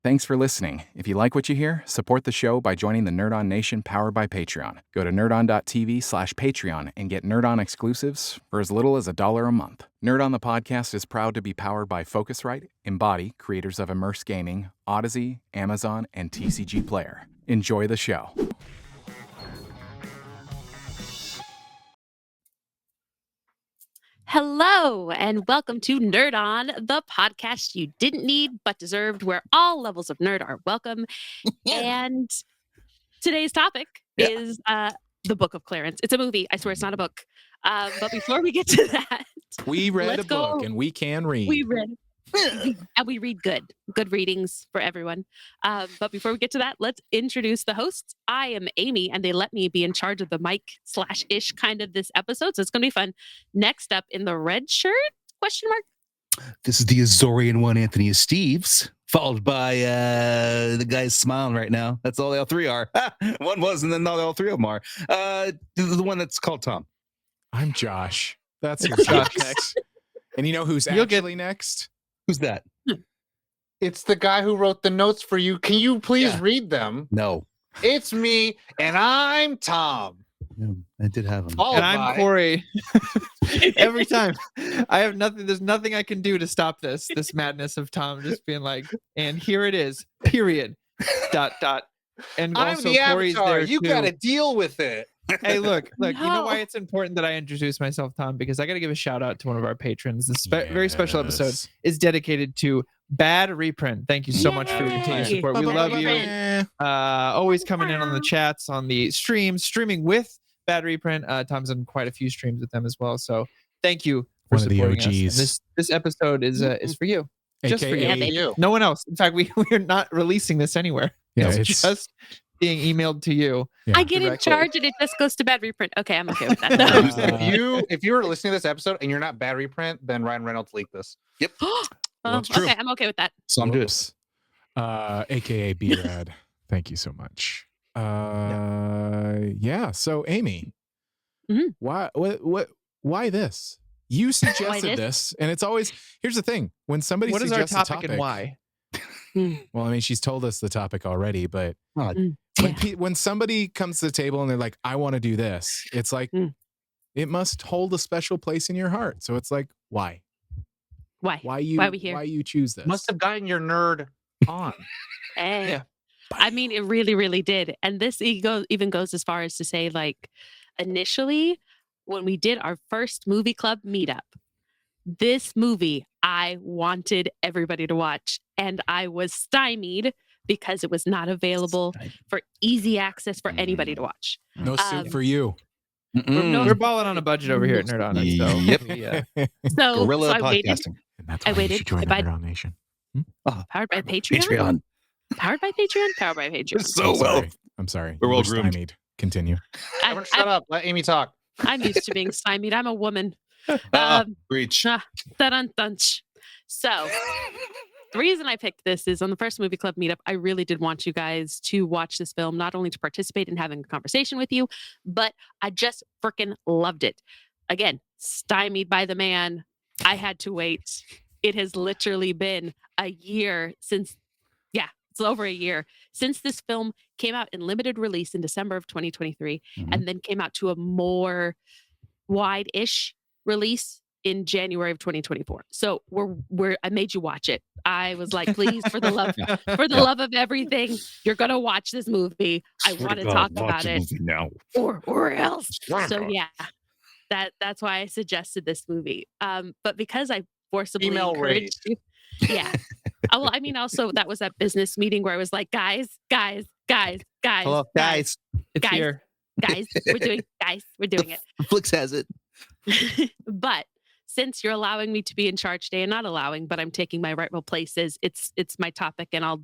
Thanks for listening. If you like what you hear, support the show by joining the Nerd On Nation powered by Patreon. Go to nerdon.tv/Patreon and get Nerd On exclusives for as little as $1 a month. Nerd On the podcast is proud to be powered by Focusrite, Embody, creators of Immerse Gaming, Odyssey, Amazon, and TCG Player. Enjoy the show. Hello, and welcome to Nerd On, the podcast you didn't need but deserved, where all levels of nerd are welcome. And today's topic is the Book of Clarence. It's a movie. I swear it's not a book. But before we get to that, we read a book and we can read. We read. And we read good readings for everyone. But before we get to that, let's introduce the hosts. I am Amy, and they let me be in charge of the mic/ish kind of this episode, so it's gonna be fun. Next up in the red shirt, ? This is the Azorian one, Anthony Esteves, followed by the guys smiling right now. That's all they all three are. One was, and then all three of them are. The one that's called Tom. I'm Josh. That's who's next. And you know who's actually next? Who's that? It's the guy who wrote the notes for you. Can you please read them? No. It's me, and I'm Tom. Yeah, I did have him. And I'm Corey. Every time. I have nothing. There's nothing I can do to stop this madness of Tom just being like, and here it is, period. ... And I'm also the Corey's avatar. there You too. got to deal with it. Hey, look, you know No. why it's important that I introduce myself, Tom? Because I got to give a shout out to one of our patrons. This very special episode is dedicated to Bad Reprint. Thank you so much for your continued Yay. support. We Bad love you. Reprint. Always coming in on the chats, on the streaming with Bad Reprint. Tom's done quite a few streams with them as well. So thank you for One of the supporting us. And OGs. this episode is for you. Just for AKA you. No one else. In fact, we're not releasing this anywhere. Yeah, It's just being emailed to you. Yeah. I get in Directly. charge, and it just goes to bad reprint. Okay, I'm okay with that. If you were listening to this episode and you're not bad reprint, then Ryan Reynolds leaked this. Yep. That's true. Okay, I'm okay with that. So I'm doing Whoops. AKA B-Rad. Thank you so much. Yeah. So Amy, Mhm. why this? You suggested this? this, and it's always, here's the thing. When somebody What is our suggests topic a topic and why? Well, I mean, she's told us the topic already, but Oh, when somebody comes to the table and they're like, I want to do this, it's like, it must hold a special place in your heart. So it's like, why? Why? Why you? Why we here? Why you choose this? Must have gotten your nerd on. Hey. Yeah. I mean, it really, really did. And this even goes as far as to say, like, initially, when we did our first movie club meetup, this movie I wanted everybody to watch, and I was stymied because it was not available for easy access for anybody to watch. No suit for you. No- We're balling on a budget over here at Nerd On It. So Yep. yeah. So, Guerrilla so I waited. podcasting. And that's I why waited. you should join the If I- Nerd On Nation. Powered by Patreon? Patreon. Powered by Patreon? Powered by Patreon. So I'm well. sorry. I'm sorry. We're well We're groomed. stymied. Continue. Everyone shut up. Let Amy talk. I'm used to being stymied. I'm a woman. Breach. Dun-dun-dunch. So, the reason I picked this is on the first movie club meetup, I really did want you guys to watch this film, not only to participate in having a conversation with you, but I just freaking loved it. Again, stymied by the man. I had to wait. It has literally been a year since, it's over a year since this film came out in limited release in December of 2023, and then came out to a more wide-ish release in January of 2024. So I made you watch it. I was like, please, for the love of everything, you're gonna watch this movie. I want to talk about it, now. or else. So yeah, that's why I suggested this movie. But because I forcibly Female encouraged you, yeah. Well, I mean, also that was that business meeting where I was like, guys, Hello, guys. It's Guys. here. we're doing it. Flix has it. But since you're allowing me to be in charge today, and not allowing, but I'm taking my rightful place, it's my topic, and I'll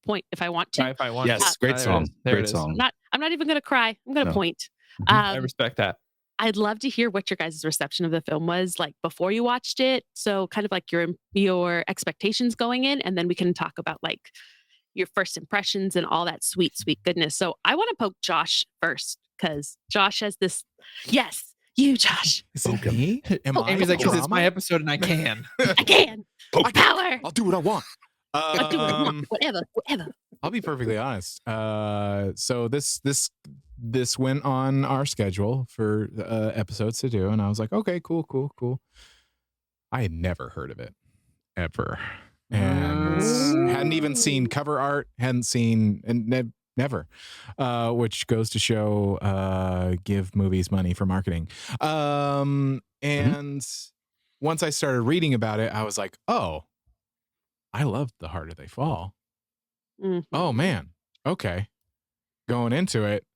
point if I want to. If I want Yes, to. great There it song. is. There it Great is. song. I'm not even going to cry. I'm going to No. point. I respect that. I'd love to hear what your guys' reception of the film was like before you watched it. So kind of like your expectations going in, and then we can talk about like your first impressions and all that sweet, sweet goodness. So I want to poke Josh first, because Josh has this. Yes, you, Josh. Is it me? Am I Amy's like, because it's drama? my episode and I can. I can. Power. I'll do what I want. Like, do what you want, whatever. I'll be perfectly honest. So this went on our schedule for episodes to do, and I was like, okay, cool. I had never heard of it ever, and hadn't even seen cover art, hadn't seen and never, which goes to show give movies money for marketing. And once I started reading about it, I was like, oh, I loved The Harder They Fall. Oh man, okay. Going into it,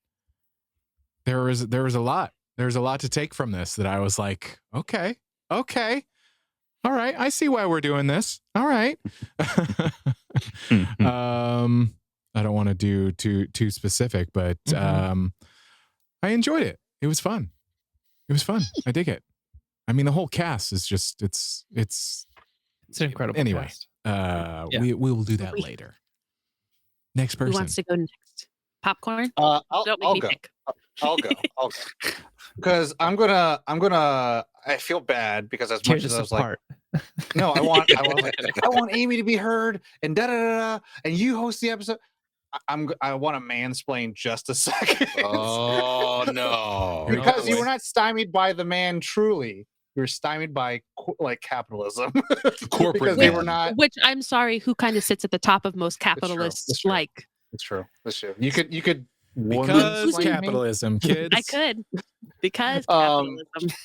there was a lot. There's a lot to take from this that I was like, okay. All right, I see why we're doing this. All right. I don't want to do too specific, but I enjoyed it. It was fun. I dig it. I mean, the whole cast is just it's an incredible anyway. cast. We will do that later. Next person. Who wants to go next? Popcorn? Don't make me go. pick. I'll go. Because I'm gonna. I feel bad because as much as I was like, no, I want Amy to be heard and da da da da, and you host the episode. I want to mansplain just a second. Oh no! Because you were not stymied by the man. Truly, you were stymied by like capitalism. Corporate. Because they were not. Which I'm sorry, who kind of sits at the top of most capitalists? It's true. Like, it's true. That's true. You could. Because capitalism, kids. I could. Because capitalism.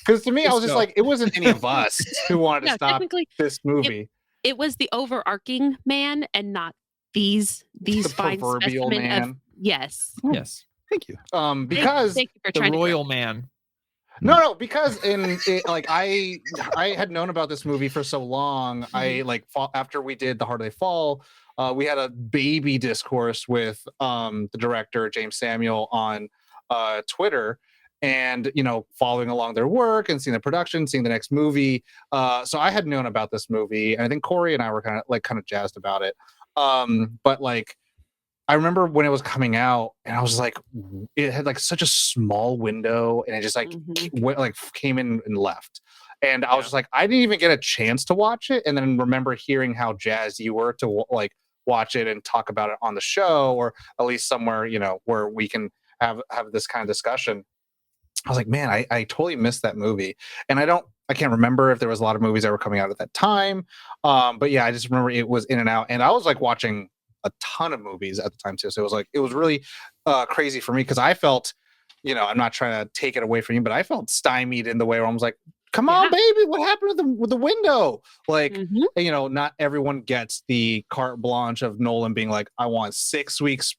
Because to me, I was just like, it wasn't any of us who wanted to stop this movie. It was the overarching man and not these fine proverbial specimen man. of yes. Yes. Thank you. Because thank you for the trying royal man. No, because I had known about this movie for so long. I after we did The Harder They Fall, we had a baby discourse with the director James Samuel on Twitter, and following along their work and seeing the production, seeing the next movie. So I had known about this movie, and I think Corey and I were kind of jazzed about it. But like, I remember when it was coming out, and I was like, it had like such a small window, and it just came in and left. And I was just like, I didn't even get a chance to watch it. And then remember hearing how jazzed you were to watch it and talk about it on the show, or at least somewhere, where we can have this kind of discussion. I was like, man, I totally missed that movie. And I can't remember if there was a lot of movies that were coming out at that time. But yeah, I just remember it was in and out. And I was like watching a ton of movies at the time too. So it was really crazy for me, because I felt, I'm not trying to take it away from you, but I felt stymied in the way where I was like, come on, baby, what happened with the window? Like, not everyone gets the carte blanche of Nolan being like, I want 6 weeks,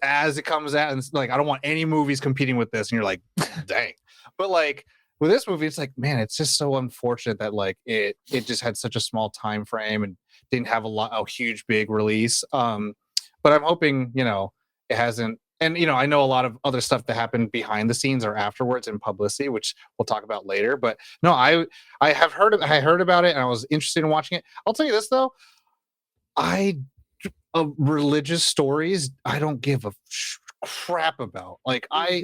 as it comes out, and like, I don't want any movies competing with this. And you're like, dang. But like with this movie, it's like, man, it's just so unfortunate that like it just had such a small time frame and didn't have a huge big release. But I'm hoping, it hasn't. And, I know a lot of other stuff that happened behind the scenes or afterwards in publicity, which we'll talk about later. But no, I heard about it, and I was interested in watching it. I'll tell you this, though. Religious stories, I don't give a crap about. Like, I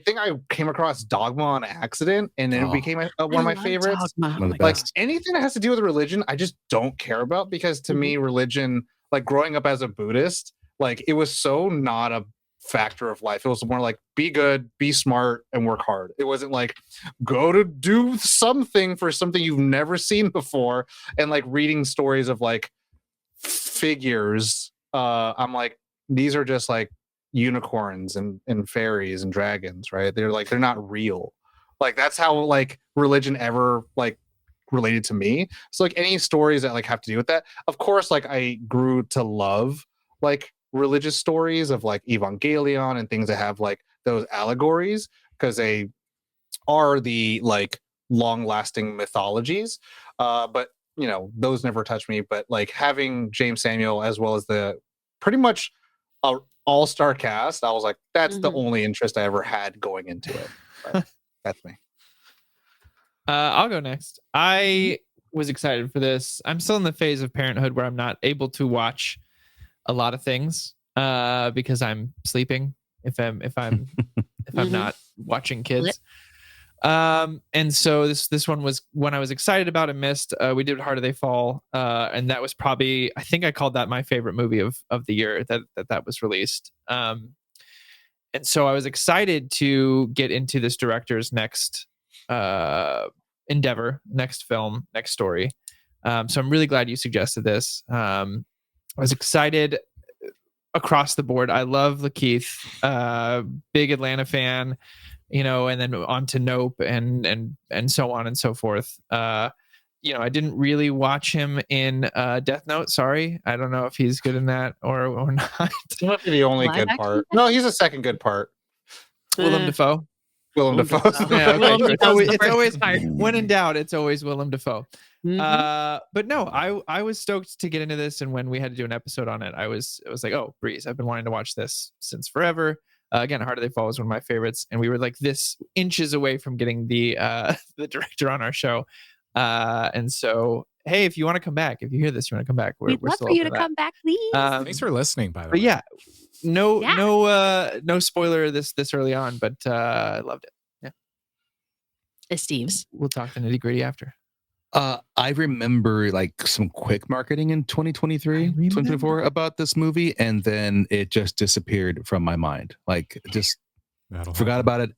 think I came across Dogma on accident, and then it became one of my favorites. Like, anything that has to do with religion, I just don't care about, because to me, religion, like growing up as a Buddhist, like it was so not a factor of life. It was more like, be good, be smart, and work hard. It wasn't like, go to do something for something you've never seen before. And like reading stories of like figures, I'm like, these are just like unicorns and fairies and dragons, right? They're not real. Like, that's how like religion ever like related to me. So like any stories that like have to do with that, of course, like I grew to love like religious stories of like Evangelion and things that have like those allegories, because they are the like long lasting mythologies. But those never touched me. But like having James Samuel as well as the pretty much all-star cast, I was like, that's the only interest I ever had going into it. But that's me. I'll go next. I was excited for this. I'm still in the phase of parenthood where I'm not able to watch a lot of things because I'm sleeping if I'm not watching kids. And so this one was one I was excited about and missed. We did Harder They Fall, and that was probably, I think I called that my favorite movie of the year that was released. And so I was excited to get into this director's next endeavor, next film, next story. So I'm really glad you suggested this. I was excited across the board. I love Lakeith, big Atlanta fan, and then on to Nope and so on and so forth. I didn't really watch him in Death Note. Sorry, I don't know if he's good in that or not. He might be the only Live good action part. No, he's a second good part. Willem Dafoe. Willem Dafoe. Yeah, okay, Willem sure. Dafoe's the It's first always part. when in doubt, it's always Willem Dafoe. Mhm. But no, I was stoked to get into this, and when we had to do an episode on it, I was like, oh, breeze! I've been wanting to watch this since forever. Again, Harder They Fall was one of my favorites, and we were like this inches away from getting the director on our show. And so, hey, if you want to come back, if you hear this, you want to come back, we're We'd love still for you open to that. come back, please. Thanks for listening, by the But way. yeah, no Yeah. no spoiler this early on, but I loved it. Esteves. We'll talk the nitty gritty after. I remember like some quick marketing in 2023, 2024 about this movie, and then it just disappeared from my mind. Like just That'll forgot happen. about it.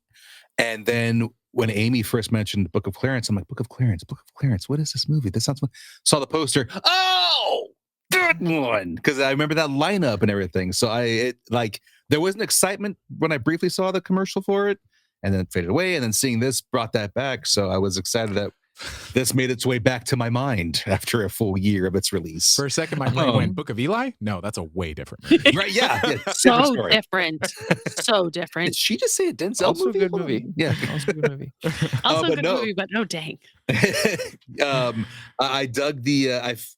And then when Amy first mentioned Book of Clarence, I'm like, Book of Clarence, what is this movie? This sounds fun. Saw the poster. Oh, that one. Because I remember that lineup and everything. So there was an excitement when I briefly saw the commercial for it, and then it faded away. And then seeing this brought that back. So I was excited that this made its way back to my mind after a full year of its release. For a second, my brain went Book of Eli. No, that's a way different movie. Right? Yeah. Different So story. different. So different. Did she just say a Denzel Also a movie? good Hold on. movie. Yeah. Also a good movie. Also a but good no. movie, but no dang. I dug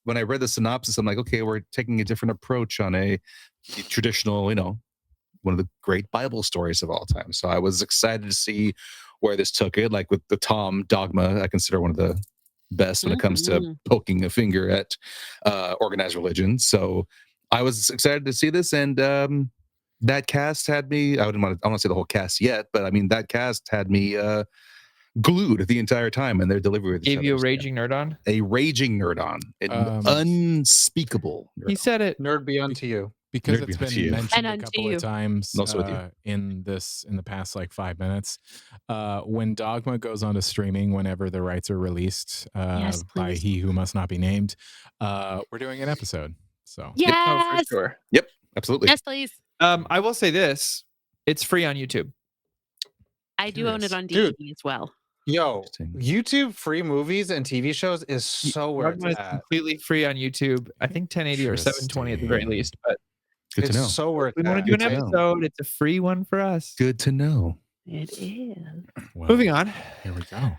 when I read the synopsis, I'm like, okay, we're taking a different approach on a traditional, one of the great Bible stories of all time. So I was excited to see where this took it. Like with the Tom Dogma, I consider one of the best when it comes to poking a finger at organized religion. So I was excited to see this, and that cast had me. I don't want to say the whole cast yet, but I mean that cast had me glued the entire time, and their delivery with each Gave you a other. raging nerd on. A raging nerd on, an unspeakable. Nerd He said it. Nerd be unto you. Because Nerd it's be unto been you. mentioned And a unto couple you. of times Also with you. in the past like 5 minutes. When Dogma goes onto streaming, whenever the rights are released Yes, by please. He Who Must Not Be Named, we're doing an episode. So Oh, Yes. for sure. Yep, absolutely. Yes, please. I will say this: it's free on YouTube. I do own it on Dude. DVD as well. Yo, Interesting. YouTube free movies and TV shows is so where Dogma it's is at. completely free on YouTube. I think 1080 or 720 at the very least. But Good to It's know. so where if we it's want at. to do an Good to know. episode, it's a free one for us. Good to know. It is. well, Moving on. Here we go.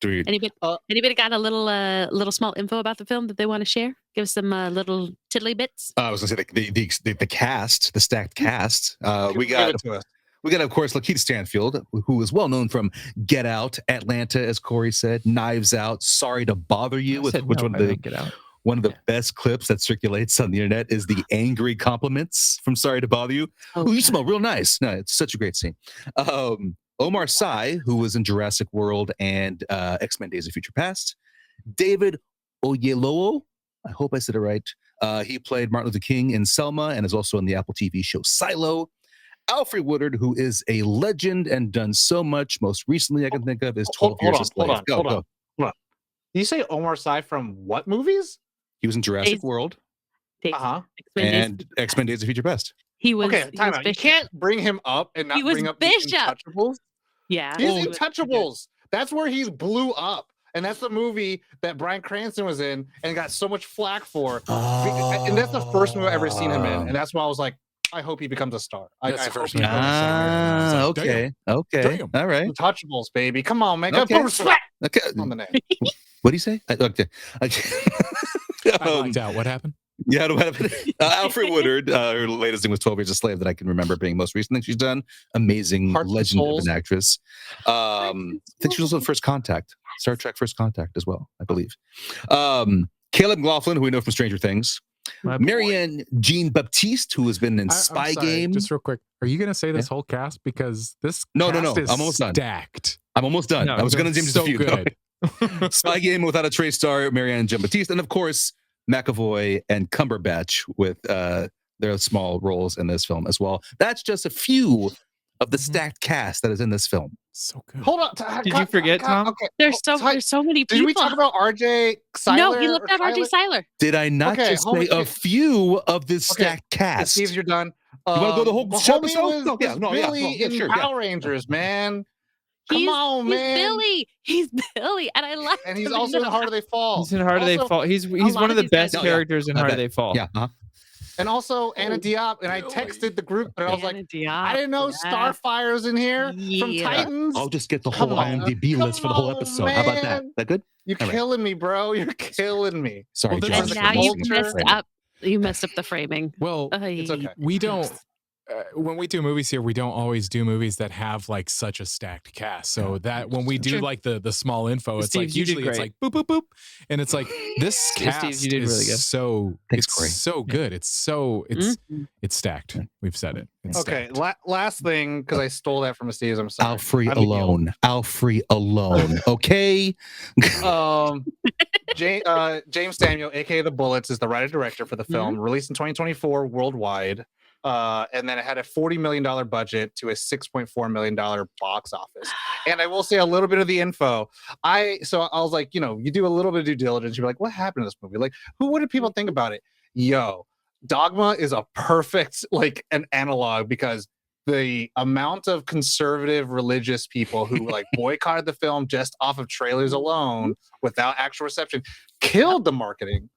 Dude, Anybody got a little small info about the film that they want to share? Give us some little tiddly bits. I was gonna say the cast, the stacked cast. We Give got it to us. of course Lakeith Stanfield, who is well known from Get Out, Atlanta, as Corey said, Knives Out, Sorry to Bother You, I said which no, one I of the didn't get out. one of the best clips that circulates on the internet is the angry compliments from Sorry to Bother You. Oh, Oh, you God. smell real nice. No, it's such a great scene. Omar Sy, who was in Jurassic World and X-Men Days of Future Past. David Oyelowo, I hope I said it right. He played Martin Luther King in Selma and is also in the Apple TV show Silo. Alfred Woodard, who is a legend and done so much. Most recently I can think of is 12 Years a Slave. Hold on. You say Omar Sy from what movies? He was in Jurassic Days- World Days- Uh-huh. X-Men Days- and X-Men Days of Future Past. He was. Okay, he time was out. You Bishop. can't bring him up and not He was bring up Bishop. the Untouchables. Yeah. He's he was- Untouchables. That's where he blew up. And that's the movie that Bryan Cranston was in and got so much flack for. And that's the first movie I've ever seen him in. And that's why I was like, I hope he becomes a star. That's I the hope first he movie I becomes a star. ever seen. I was like, Okay. Damn. All right. Untouchables, baby. Come on, man. Okay. Put respect Okay. on the name. What do you say? Okay. I blacked out. What happened? Yeah, what happened? Alfred Woodard, her latest thing was 12 Years a Slave that I can remember being most recent thing she's done. Amazing Hearts and legend of Souls. an actress. I think she was also in First Contact, Star Trek First Contact as well, I believe. Caleb McLaughlin, who we know from Stranger Things. My boy. Marianne Jean Baptiste, who has been in I'm Spy sorry, Game. Just real quick, are you gonna say this whole cast because this No. cast is I'm almost done. stacked. I'm almost done. No, I was going to name just a so few. good. Spy Game without a trace star, Marianne Jean Baptiste, and of course McAvoy and Cumberbatch with their small roles in this film as well. That's just a few of the stacked cast that is in this film. So good. Hold on. Did you forget, Tom? Okay. There's so many people. Did we talk about RJ Seiler? No, he left out RJ Seiler. Did I not Okay, just homie, say a few of this stacked cast? Steve's, you're done. You want to go the whole show homie episode? was Billy in Power Rangers, man. Come on, man. He's Billy, and I like. And he's also in Harder They Fall. He's in Harder They Also- Fall. He's lot one of of the these best guys- characters in I Harder bet. They Fall. Yeah. And also Anna Diop. And I Billy. texted the group, and I was like, Anna Diop, I didn't know yeah. Starfire's in here from Yeah. Titans. I'll just get the whole Come on. IMDb list for the whole Come on, episode. How about that? man. That good? You're All right. killing me, bro. You're killing me. Sorry, Well, John. And Just now you culture. messed up. You messed up the framing. Well, It's okay. we don't. When we do movies here, we don't always do movies that have like such a stacked cast. So that when we do True. like the small info, it's Steve, like you did usually it's great. like boop boop boop, and it's like this Yeah, cast Steve, you did is really good. so Thanks, it's Corey. so good. It's stacked. We've said it. It's Okay, stacked. last thing, because I stole that from Esteves. I'm sorry. Alfrey I don't yield. alone. Alfrey alone. Okay. James Samuel, aka the Bullits, is the writer director for the film, released in 2024 worldwide. And then it had a $40 million budget to a $6.4 million box office. And I will say a little bit of the info. I was like, you do a little bit of due diligence. You're like, what happened to this movie? Like, what did people think about it? Yo, Dogma is a perfect like an analog because the amount of conservative religious people who like boycotted the film just off of trailers alone without actual reception killed the marketing.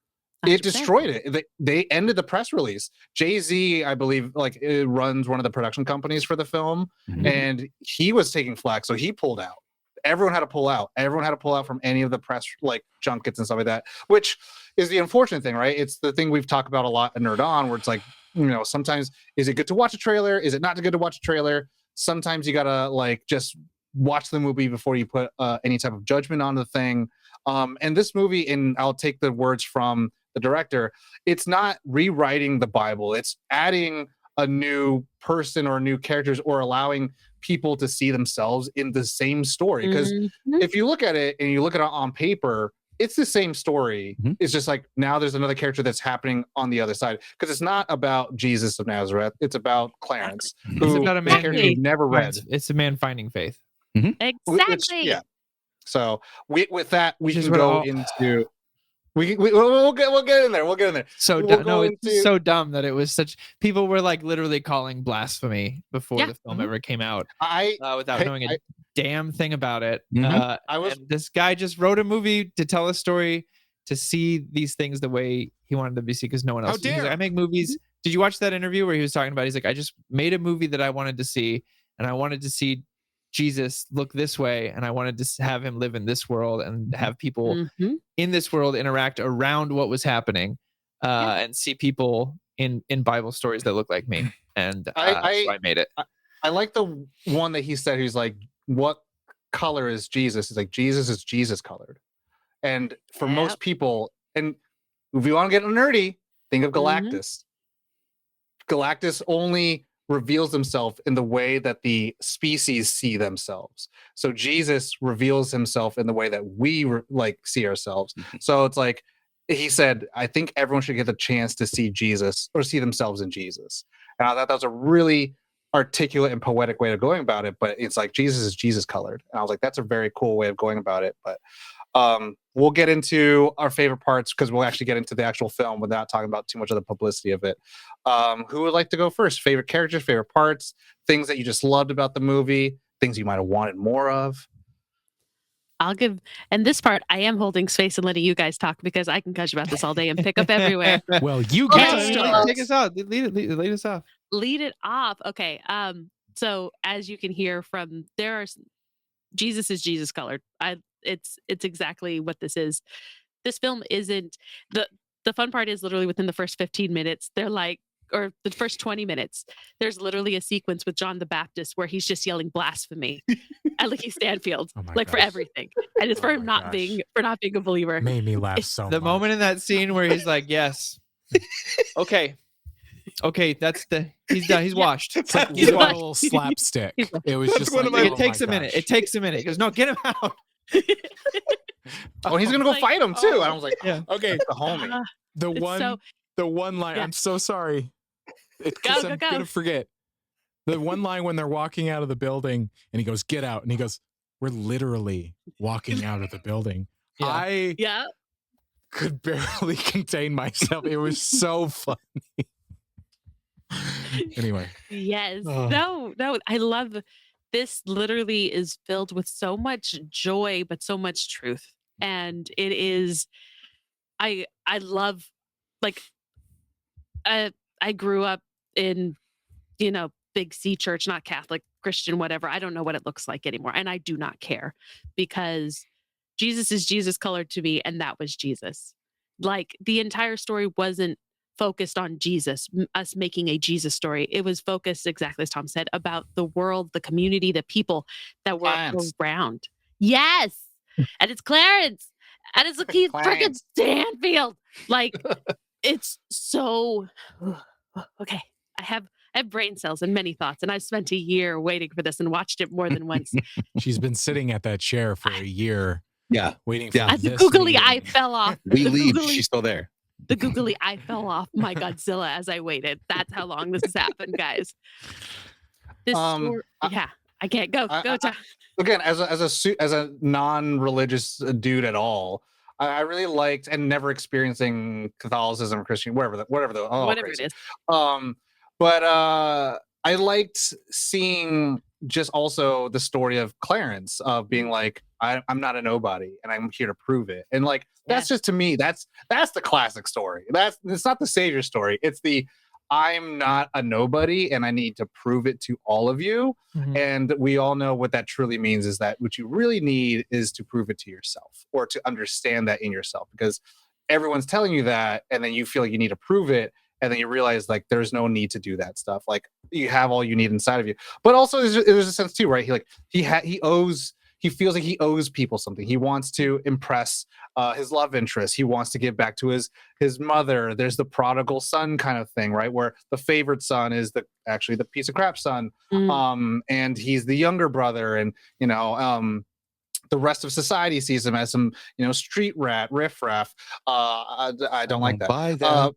It 100%. destroyed it. They ended the press release. Jay-Z, I believe, like it runs one of the production companies for the film, and he was taking flack, so he pulled out. Everyone had to pull out. Everyone had to pull out from any of the press like junkets and stuff like that, which is the unfortunate thing, right? It's the thing we've talked about a lot in Nerd On, where it's like, sometimes is it good to watch a trailer? Is it not good to watch a trailer? Sometimes you gotta like just watch the movie before you put any type of judgment on the thing. And this movie, and I'll take the words from the director, it's not rewriting the Bible. It's adding a new person or new characters or allowing people to see themselves in the same story. Because if you look at it and you look at it on paper, it's the same story. It's just like now there's another character that's happening on the other side. Because it's not about Jesus of Nazareth. It's about Clarence, who about a the man character who you've never read. It's a man finding faith. Exactly. Yeah. So with that, we Which is can what go all- into. We'll get in there. We'll get in there. So We'll no, go it's into- so dumb that it was such. People were like literally calling blasphemy before Yeah. the film ever came out, I without Hey, knowing a damn thing about it. I was- And this guy just wrote a movie to tell a story, to see these things the way he wanted them to be seen, because no one How else. He's like, dare. I make movies. Did you watch that interview where he was talking about? He's like, I just made a movie that I wanted to see, and I wanted to see Jesus look this way, and I wanted to have him live in this world and have people in this world interact around what was happening, and see people in Bible stories that look like me. And so I made it. I like the one that he said. He's like, "What color is Jesus?" He's like, "Jesus is Jesus colored." And for most people, and if you want to get nerdy, think of Galactus. Galactus only reveals himself in the way that the species see themselves. So Jesus reveals himself in the way that we see ourselves. So it's like he said, I think everyone should get the chance to see Jesus or see themselves in Jesus. And I thought that was a really articulate and poetic way of going about it. But it's like Jesus is Jesus colored. And I was like, that's a very cool way of going about it. But we'll get into our favorite parts because we'll actually get into the actual film without talking about too much of the publicity of it. Who would like to go first? Favorite characters, favorite parts, things that you just loved about the movie, things you might have wanted more of. And this part, I am holding space and letting you guys talk because I can gush about this all day and pick up everywhere. Well, you Okay, get to start. Take us out. Lead us off. Lead it off. Okay. So as you can hear from Jesus is Jesus colored. It's exactly what this is. This film isn't the fun part is literally within the first 15 minutes, or the first 20 minutes, there's literally a sequence with John the Baptist where he's just yelling blasphemy at Lakeith Stanfield, Oh my for gosh. everything. And it's Oh for him my not gosh. being a believer. Made me laugh It's so The much. moment in that scene where he's like, yes, Okay, that's he's done. He's washed. It's like He's washed. little slapstick. It was That's just one like, of my. oh It takes my a minute. gosh. It takes a minute. He goes, no, get him out. Oh, he's gonna go Like, fight him too. And I was like, Yeah. Okay, the homie. the It's one so- the one line. Yeah. I'm so sorry. Go, I'm go. gonna forget. The one line when they're walking out of the building and he goes, "Get out," and he goes, "We're literally walking out of the building." Yeah. I Yeah. could barely contain myself. It was so funny. Anyway, Yes. Oh. No. I love this. Literally is filled with so much joy, but so much truth, and it is. I love, like, I grew up in, big C church, not Catholic, Christian, whatever. I don't know what it looks like anymore, and I do not care, because Jesus is Jesus colored to me, and that was Jesus. Like, the entire story wasn't focused on Jesus, us making a Jesus story. It was focused, exactly as Tom said, about the world, the community, the people that were Clarence. around. Yes. And it's Clarence. And it's Keith freaking Clarence. Stanfield. Like, it's so okay. I have brain cells and many thoughts, and I've spent a year waiting for this and watched it more than once. she's been sitting at that chair for a year Yeah. waiting for Yeah. As the this googly meeting. eye fell off. We the leave. googly- She's still there. the googly eye fell off my Godzilla as I waited. That's how long this has happened, guys. This story, yeah, I can't go. Go, Tom. Again, as a non-religious dude at all, I really liked, and never experiencing Catholicism or Christian, whatever Whatever crazy. it is. But I liked seeing just also the story of Clarence of being like, I'm not a nobody and I'm here to prove it. And like, that's just, to me, that's the classic story. It's not the savior story. It's the, I'm not a nobody and I need to prove it to all of you. Mhm. And we all know what that truly means is that what you really need is to prove it to yourself, or to understand that in yourself, because everyone's telling you that, and then you feel like you need to prove it, and then you realize like there's no need to do that stuff. Like, you have all you need inside of you. But also there's a sense too, right? He feels like he owes people something. He wants to impress his love interest. He wants to give back to his mother. There's the prodigal son kind of thing, right? Where the favorite son is actually the piece of crap son. And he's the younger brother, and the rest of society sees him as some, street rat, riffraff. I don't like that. Buy that.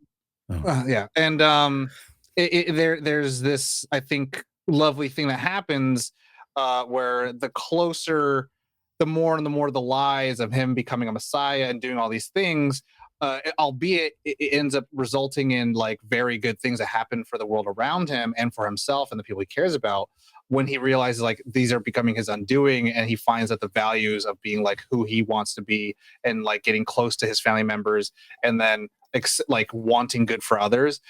Yeah. And there's this, I think, lovely thing that happens where the more and more the lies of him becoming a messiah and doing all these things, albeit it ends up resulting in like very good things that happen for the world around him and for himself and the people he cares about, when he realizes like these are becoming his undoing, and he finds that the values of being like who he wants to be and like getting close to his family members, and then like wanting good for others,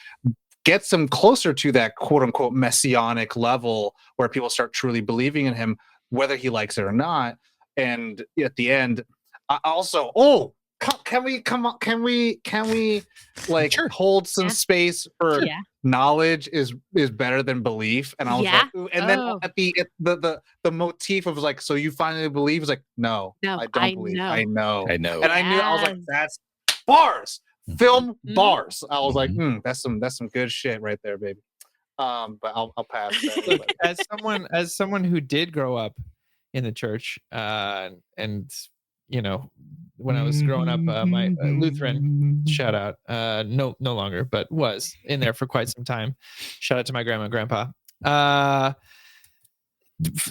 gets him closer to that quote unquote messianic level where people start truly believing in him, whether he likes it or not. And at the end, I also, can we like hold some space for knowledge is better than belief? And I was like, ooh, and then at the motif of like, so you finally believe, is like, no, I don't believe. I know. And I knew, I was like, that's bars. Film bars. I was like, that's some good shit right there, baby. But I'll pass that. Look, as someone who did grow up in the church, and when I was growing up, my Lutheran, shout out, no longer, but was in there for quite some time. Shout out to my grandma and grandpa.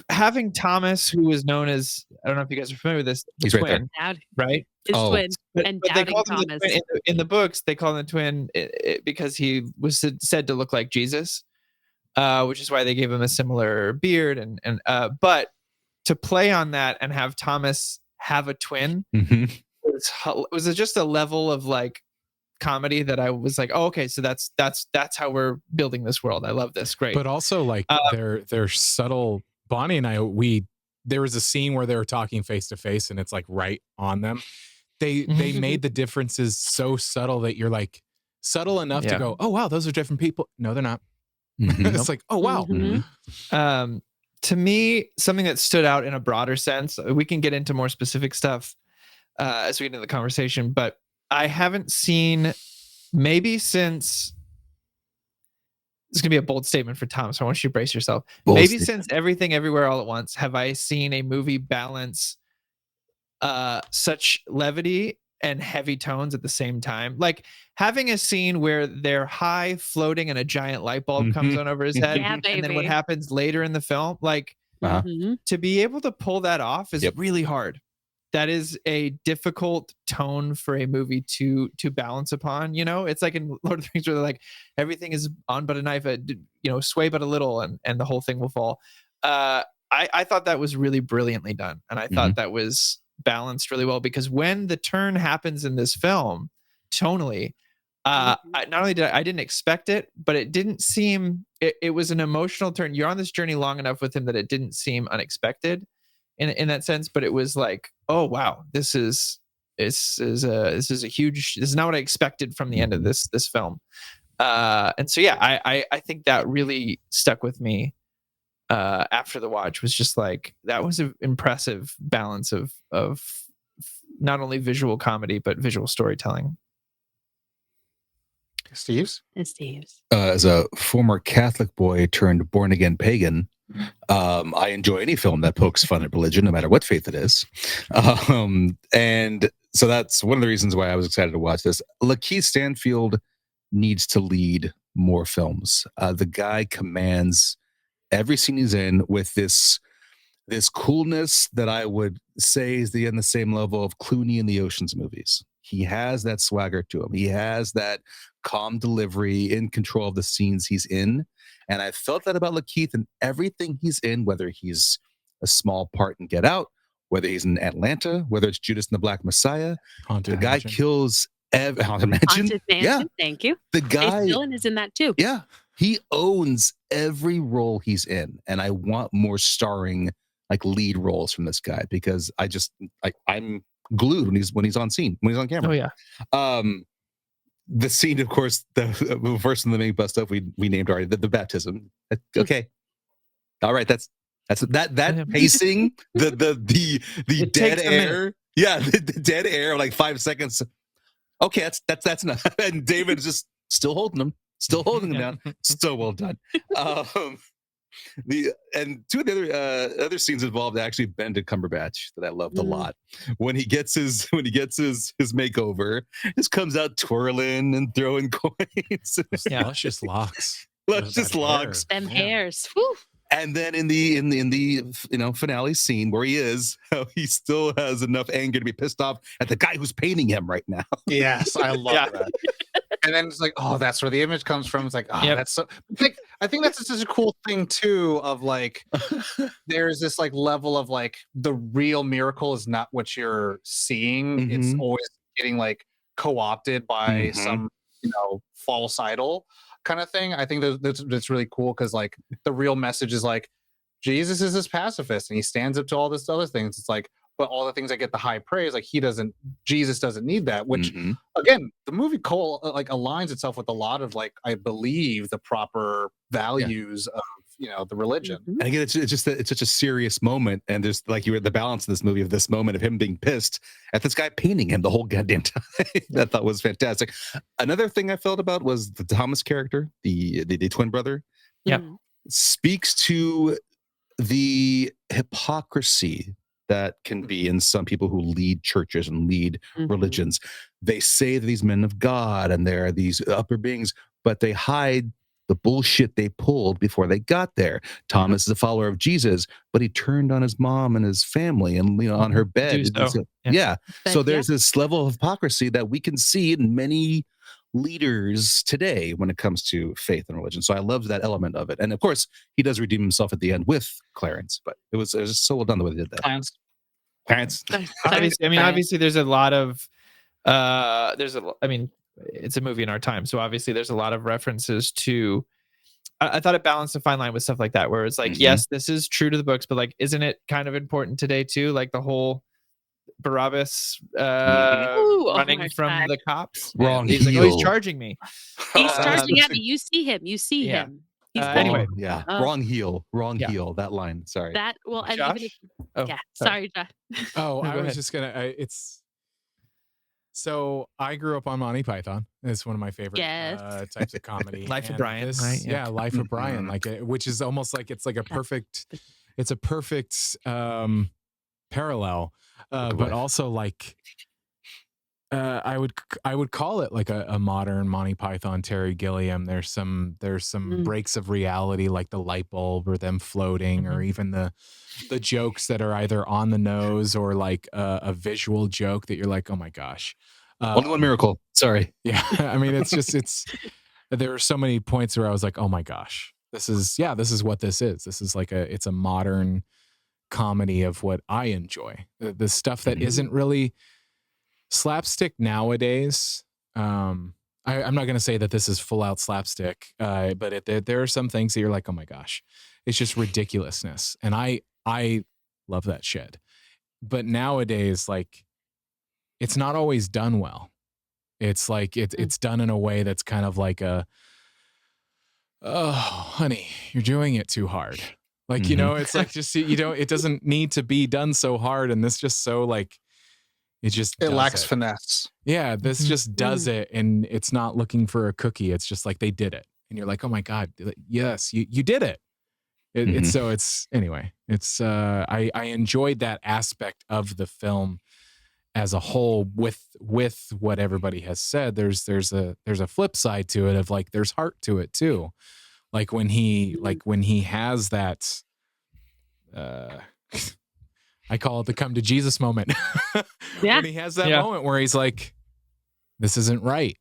Having Thomas, who is known as, I don't know if you guys are familiar with this, he's twin, right? His twin, and but they doubting call him Thomas. the twin. In the books, they call him the twin because he was said to look like Jesus, which is why they gave him a similar beard. And but to play on that and have Thomas have a twin was just a level of like comedy that I was like, oh, okay, so that's how we're building this world. I love this. Great. But also like they're subtle. Bonnie and I, there was a scene where they were talking face to face, and it's like right on them. They made the differences so subtle that you're like subtle enough to go, oh wow, those are different people. No, they're not. It's like, oh wow. To me, something that stood out in a broader sense, we can get into more specific stuff as we get into the conversation, but I haven't seen maybe since this is gonna be a bold statement for Tom, so I want you to brace yourself. Bold Maybe statement. since Everything Everywhere All at Once have I seen a movie balance such levity and heavy tones at the same time. Like having a scene where they're high floating and a giant light bulb comes Mhm. on over his head, Yeah, and then what baby. happens later in the film, like Uh-huh. Mhm. to be able to pull that off is Yep. really hard. That is a difficult tone for a movie to balance upon. You know, it's like in Lord of the Rings where they're like everything is on but a knife, sway but a little, and the whole thing will fall. I thought that was really brilliantly done, and I thought that was balanced really well because when the turn happens in this film, tonally, not only I didn't expect it, but it didn't seem. It was an emotional turn. You're on this journey long enough with him that it didn't seem unexpected in that sense, but it was like, oh wow, this is a huge. This is not what I expected from the end of this film. And so yeah, I think that really stuck with me after the watch. Was just like that was an impressive balance of not only visual comedy but visual storytelling. Steve's? Esteves. As a former Catholic boy turned born again pagan, I enjoy any film that pokes fun at religion, no matter what faith it is. And so that's one of the reasons why I was excited to watch this. Lakeith Stanfield needs to lead more films. The guy commands every scene he's in with this coolness that I would say is on the same level of Clooney in the Ocean's movies. He has that swagger to him. He has that calm delivery, in control of the scenes he's in. And I felt that about Lakeith in everything he's in, whether he's a small part in Get Out, whether he's in Atlanta, whether it's Judas and the Black Messiah. Haunted The guy Mansion. kills Haunted Mansion. Haunted Mansion. Yeah, Thank you. the Ace guy. Dillon is in that too. Yeah, he owns every role he's in, and I want more starring like lead roles from this guy because I'm glued when he's on scene, when he's on camera. Oh yeah. The scene, of course, the first one that made bust up, we named already the baptism. Okay, all right, that's that pacing, the It dead takes a minute. air, yeah, the dead air, like 5 seconds. Okay, that's enough. And David's just still holding him down. So well done. And two of the other scenes involved actually Benedict Cumberbatch that I loved a lot. When he gets his makeover, just comes out twirling and throwing coins. Yeah, luscious locks. Luscious locks. Them hairs. Whew. And then in the finale scene where he is, he still has enough anger to be pissed off at the guy who's painting him right now. Yes, I love that. And then it's like, oh, that's where the image comes from. It's like, oh, that's so. Like, I think that's such a cool thing too. Of like, there's this like level of like the real miracle is not what you're seeing. It's always getting like co-opted by some false idol kind of thing. I think that's really cool because like the real message is like Jesus is this pacifist and he stands up to all this other things. It's like, but all the things that get the high praise, like Jesus doesn't need that, which again, the movie aligns itself with a lot of like, I believe the proper values of, the religion. And again, it's such a serious moment. And there's like the balance in this movie of this moment of him being pissed at this guy painting him the whole goddamn time. That I thought was fantastic. Another thing I felt about was the Thomas character, the twin brother. Yeah. Speaks to the hypocrisy that can be in some people who lead churches and lead religions. They say that these men of God and they're these upper beings, but they hide the bullshit they pulled before they got there. Thomas is a follower of Jesus, but he turned on his mom and his family and on her bed. So there's this level of hypocrisy that we can see in many leaders today when it comes to faith and religion. So I loved that element of it. And of course, he does redeem himself at the end with Clarence, but it was so well done the way they did that. Clarence. Obviously there's a lot of it's a movie in our time, so obviously there's a lot of references to I thought it balanced a fine line with stuff like that where it's like, yes, this is true to the books, but like, isn't it kind of important today too? Like the whole Barabbas running from the cops. Wrong He's heel. like, oh, he's charging me. He's charging at me. You see him. him. He's anyway, wrong heel. That line. Sorry. That well, Josh? Sorry, Josh. Oh, No, I go was ahead. just gonna. It's So I grew up on Monty Python. It's one of my favorite Yes. types of comedy. Life of And Brian, right? Yeah, Yeah. Life of Brian, like which is almost like it's like a perfect. It's a perfect parallel, but also like I would call it like a modern Monty Python, Terry Gilliam. There's some breaks of reality, like the light bulb or them floating, or even the jokes that are either on the nose or like a visual joke that you're like, oh my gosh. Only one miracle. Sorry. Yeah, I mean, it's there are so many points where I was like, oh my gosh, this is what this is. This is like it's a modern comedy of what I enjoy. The stuff that isn't really slapstick nowadays. I'm not going to say that this is full out slapstick, but there are some things that you're like, oh my gosh, it's just ridiculousness, and I love that shit. But nowadays, like, it's not always done well. It's like it's done in a way that's kind of like oh, honey, you're doing it too hard. Like, it's like just it doesn't need to be done so hard, and this just so like it lacks finesse. Yeah, this just does it, and it's not looking for a cookie. It's just like they did it, and you're like, oh my god, yes, you did it. Anyway. It's I enjoyed that aspect of the film as a whole. With what everybody has said, there's a flip side to it of like there's heart to it too. Like when he has that I call it the come to Jesus moment. When he has that moment where he's like, this isn't right.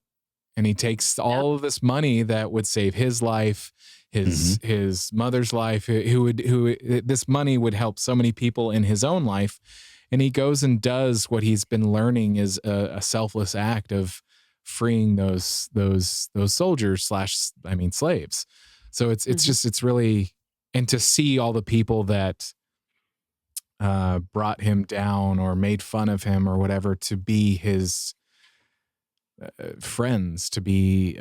And he takes all of this money that would save his life, his mother's life, who this money would help so many people in his own life. And he goes and does what he's been learning is a selfless act of freeing those soldiers / slaves. So it's really, and to see all the people that brought him down or made fun of him or whatever to be his friends, to be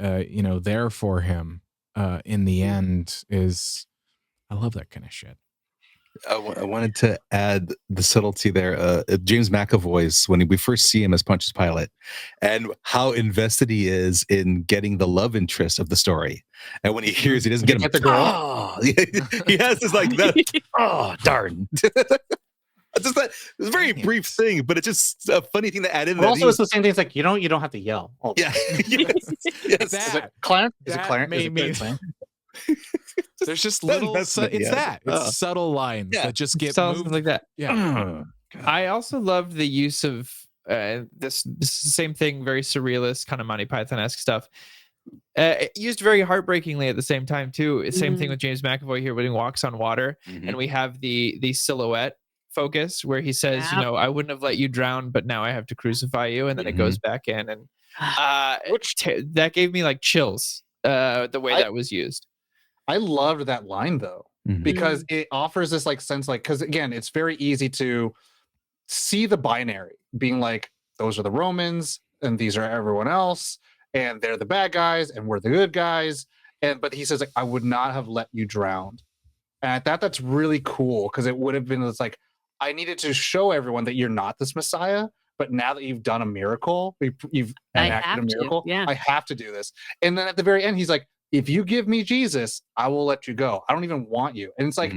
there for him in the end is, I love that kind of shit. I wanted to add the subtlety there. James McAvoy's, when we first see him as Pontius Pilate, and how invested he is in getting the love interest of the story. And when he hears he doesn't get him, the girl. Oh, he has this like that. Oh, darn. Just that it's a very brief thing, but it's just a funny thing to add in. But also, it's the same thing. It's like you don't have to yell. Yeah. Yes. Is it Clarence? Is it Clarence? There's just little. It's subtle lines that just get moved like that. Yeah. I also loved the use of this same thing, very surrealist kind of Monty Python-esque stuff. Used very heartbreakingly at the same time too. Same thing with James McAvoy here when he walks on water, and we have the silhouette focus where he says, I wouldn't have let you drown, but now I have to crucify you, and then it goes back in, and that gave me like chills. The way that was used. I loved that line though, because it offers this like sense, like, because again, it's very easy to see the binary being like, those are the Romans and these are everyone else, and they're the bad guys and we're the good guys. But he says, like, I would not have let you drown. And I thought that's really cool, because it would have been, it's like, I needed to show everyone that you're not this Messiah, but now that you've done a miracle, you've enacted a miracle, I have to do this. And then at the very end, he's like, if you give me Jesus, I will let you go. I don't even want you. And it's like,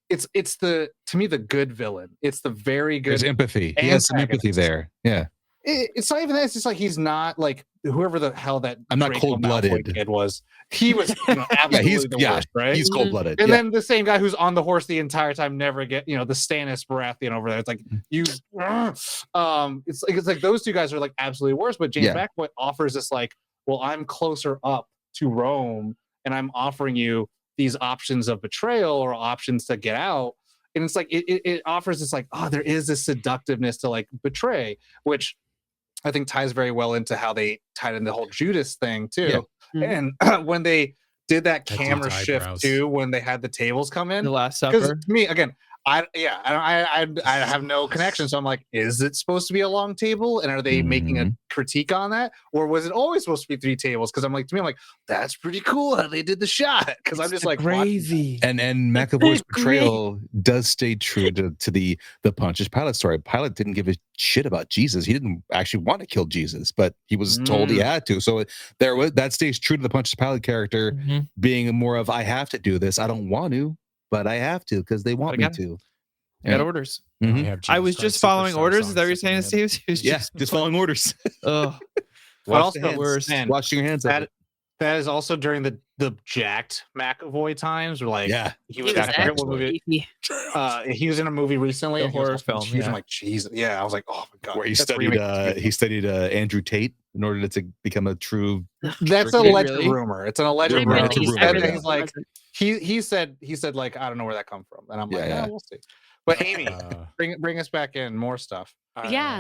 it's to me, the good villain. It's the very good. There's empathy. He has some empathy there. Yeah. It's not even that. It's just like, he's not like whoever the hell that I'm not cold-blooded kid was. He was absolutely the worst, right? He's cold-blooded. And then the same guy who's on the horse the entire time never get, the Stannis Baratheon over there. It's like it's like those two guys are like absolutely worse. But James McAvoy offers this like, well, I'm closer up to Rome, and I'm offering you these options of betrayal or options to get out. And it's like it offers this like, there is this seductiveness to like betray, which I think ties very well into how they tied in the whole Judas thing too. And when they did that camera shift too, when they had the tables come in, the Last Supper. To me, again, I have no connection. So I'm like, is it supposed to be a long table? And are they making a critique on that? Or was it always supposed to be 3 tables? Because I'm like, that's pretty cool how they did the shot. Because I'm just like gravy. And McAvoy's portrayal does stay true to the Pontius Pilate story. Pilate didn't give a shit about Jesus. He didn't actually want to kill Jesus, but he was told he had to. So that stays true to the Pontius Pilate character, being more of, I have to do this. I don't want to, but I have to because they want me to. I got orders. Mm-hmm. I was just following orders. Is that what you're saying, Steve? Just following orders. Oh, wash your hands. That is also during the jacked McAvoy times, where like he was in a movie recently, a horror film. Huge. I'm like, Jesus, I was like, oh my god. Where he studied Andrew Tate in order to become a true. That's a alleged rumor. It's an alleged rumor. He's like, he said like, I don't know where that come from, and I'm like, we'll see. But Amy, bring us back in more stuff.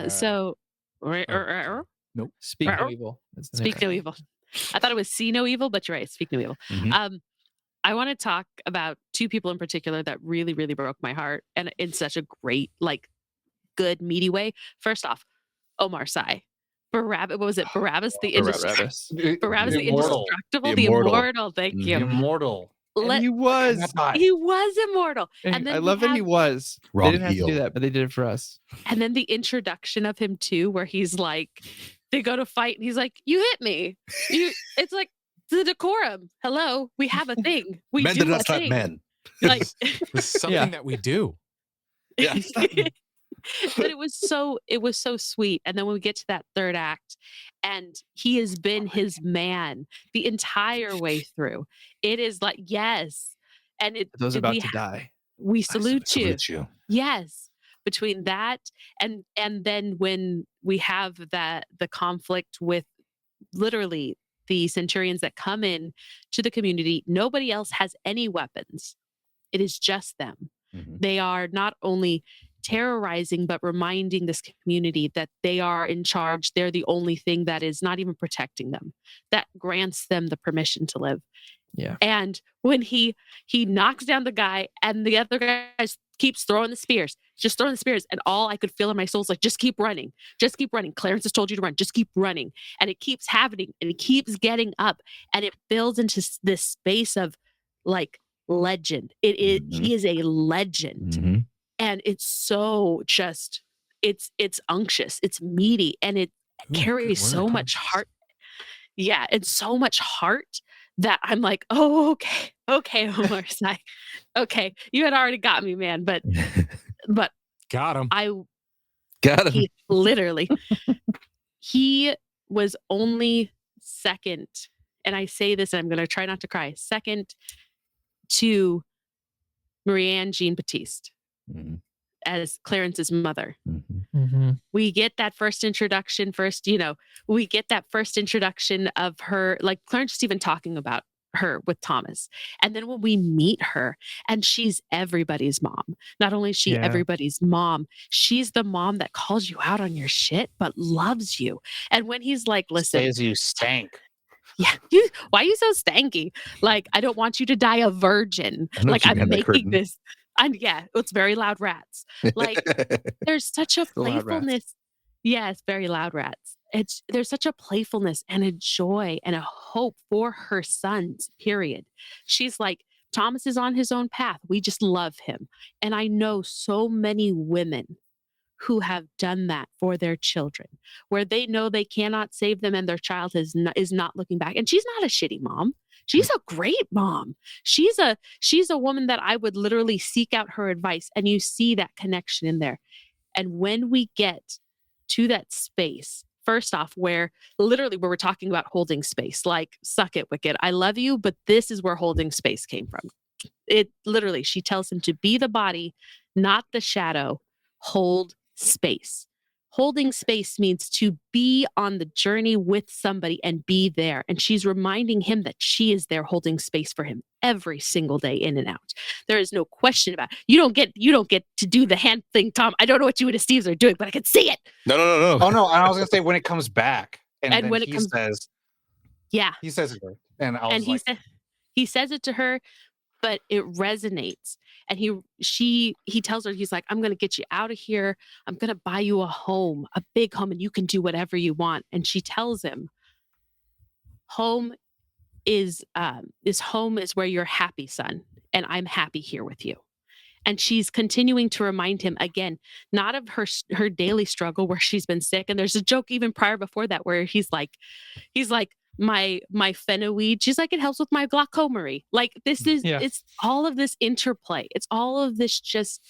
So nope. Speak no evil. Speak no evil. I thought it was see no evil, but you're right. Speak no evil. I want to talk about 2 people in particular that really, really broke my heart, and in such a great, like, good, meaty way. First off, Omar Sy. Barabbas, what was it? Barabbas the Indestructible. Barabbas the Indestructible. The Immortal. Thank you. Immortal. And he was immortal. And then I love that he was. They didn't have to do that, but they did it for us. And then the introduction of him too, where he's like, they go to fight and he's like, you hit me. It's like the decorum. Hello, we have a thing. We men do a thing. Men. Like it's something that we do. Yeah. But it was so sweet. And then when we get to that third act, and he has been his man the entire way through. It is like, yes. And those about to die. We salute you. Yes. Between that and then when we have the conflict with literally the centurions that come in to the community, nobody else has any weapons. It is just them. They are not only terrorizing, but reminding this community that they are in charge. They're the only thing that is not even protecting them, that grants them the permission to live. Yeah. And when he knocks down the guy and the other guy keeps throwing the spears, just throwing the spears. And all I could feel in my soul is like, just keep running. Just keep running. Clarence has told you to run. Just keep running. And it keeps happening and it keeps getting up and it builds into this space of like legend. He is a legend. And it's so just, it's unctuous, it's meaty, and it carries so much heart. Yeah, it's so much heart that I'm like, oh, okay, Omar Sy. Okay, you had already got me, man, but got him. He literally, he was only second, and I say this, and I'm going to try not to cry, second to Marianne Jean Baptiste. As Clarence's mother. We get that first introduction of her, like Clarence is even talking about her with Thomas. And then when we meet her and she's everybody's mom, not only is she everybody's mom, she's the mom that calls you out on your shit, but loves you. And when he's like, listen, says you stank. Yeah. Why are you so stanky? Like, I don't want you to die a virgin. Like I'm making this. And yeah, it's very loud rats. Like there's such a playfulness. Yes, very loud rats. There's such a playfulness and a joy and a hope for her sons, period. She's like, Thomas is on his own path. We just love him. And I know so many women who have done that for their children, where they know they cannot save them and their child is not looking back. And she's not a shitty mom. She's a great mom. She's a woman that I would literally seek out her advice, and you see that connection in there. And when we get to that space, first off, where we're talking about holding space, like suck it, Wicked. I love you, but this is where holding space came from. It literally, she tells him to be the body, not the shadow. Hold space. Holding space means to be on the journey with somebody and be there. And she's reminding him that she is there holding space for him every single day in and out. There is no question about it. You don't get to do the hand thing, Tom. I don't know what you and Esteves are doing, but I can see it. No. Oh no, I was gonna say when it comes back. And when he says he says it. And he says it to her but it resonates. And he tells her, he's like, I'm going to get you out of here. I'm going to buy you a home, a big home, and you can do whatever you want. And she tells him, home is where you're happy, son, and I'm happy here with you. And she's continuing to remind him again, not of her daily struggle where she's been sick. And there's a joke even prior before that where he's like my phenweed. She's like, it helps with my glaucomery. Like this is it's all of this interplay. It's all of this just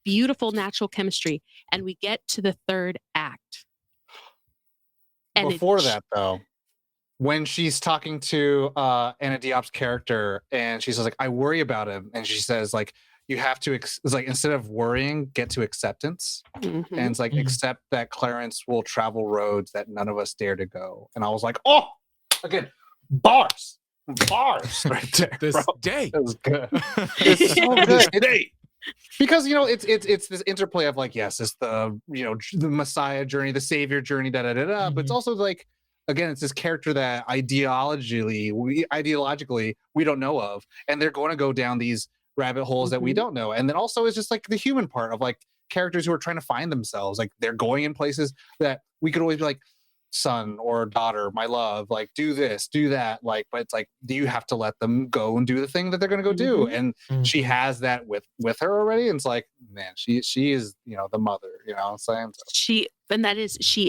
beautiful natural chemistry. And we get to the third act. And before that, though, when she's talking to Anna Diop's character, and she says, like, I worry about him, and she says, like, you have to it's like, instead of worrying, get to acceptance. Mm-hmm. And it's like, accept that Clarence will travel roads that none of us dare to go. And I was like, oh, again, bars right there. This day. It was good. It's so good. Because it's this interplay of like, yes, it's the the Messiah journey, the Savior journey, but it's also like, again, it's this character that ideologically we don't know of, and they're going to go down these rabbit holes that we don't know. And then also it's just like the human part of like characters who are trying to find themselves, like they're going in places that we could always be like, son or daughter, my love, like do this, do that, like, but it's like, do you have to let them go and do the thing that they're going to go do? And she has that with her already, and it's like, man, she is the mother, what I'm saying? So. She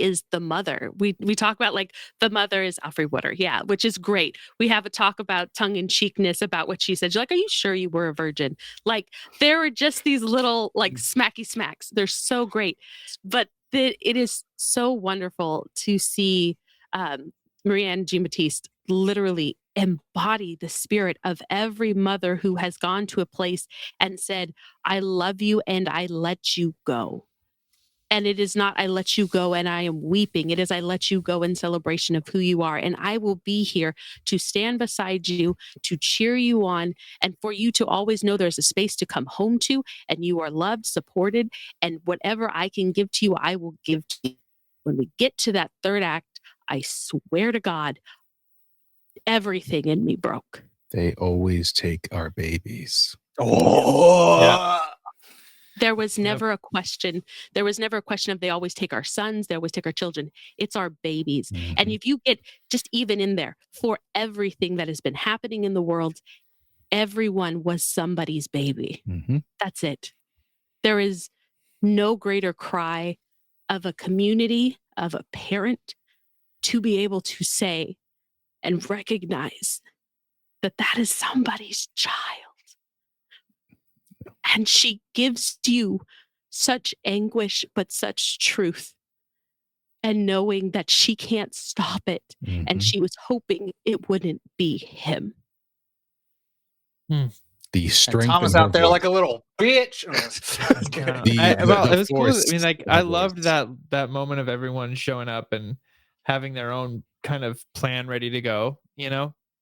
is the mother. We talk about like the mother is Alfred Woodard, which is great. We have a talk about tongue-in-cheekness about what she said. You're like, are you sure you were a virgin? Like there were just these little like smacky smacks. They're so great, but it is so wonderful to see Marianne Jean-Baptiste literally embody the spirit of every mother who has gone to a place and said, I love you and I let you go. And it is not, I let you go and I am weeping. It is, I let you go in celebration of who you are. And I will be here to stand beside you, to cheer you on, and for you to always know there's a space to come home to, and you are loved, supported, and whatever I can give to you, I will give to you. When we get to that third act, I swear to God, everything in me broke. They always take our babies. Oh, yeah. There was never a question. There was never a question of they always take our sons, they always take our children. It's our babies. Mm-hmm. And if you get just even in there for everything that has been happening in the world, everyone was somebody's baby. Mm-hmm. That's it. There is no greater cry of a community, of a parent, to be able to say and recognize that that is somebody's child. And she gives you such anguish, but such truth. And knowing that she can't stop it. Mm-hmm. And she was hoping it wouldn't be him. The strength. And Thomas out there like a little bitch. It was cool. I mean, like, I loved that moment of everyone showing up and having their own kind of plan ready to go.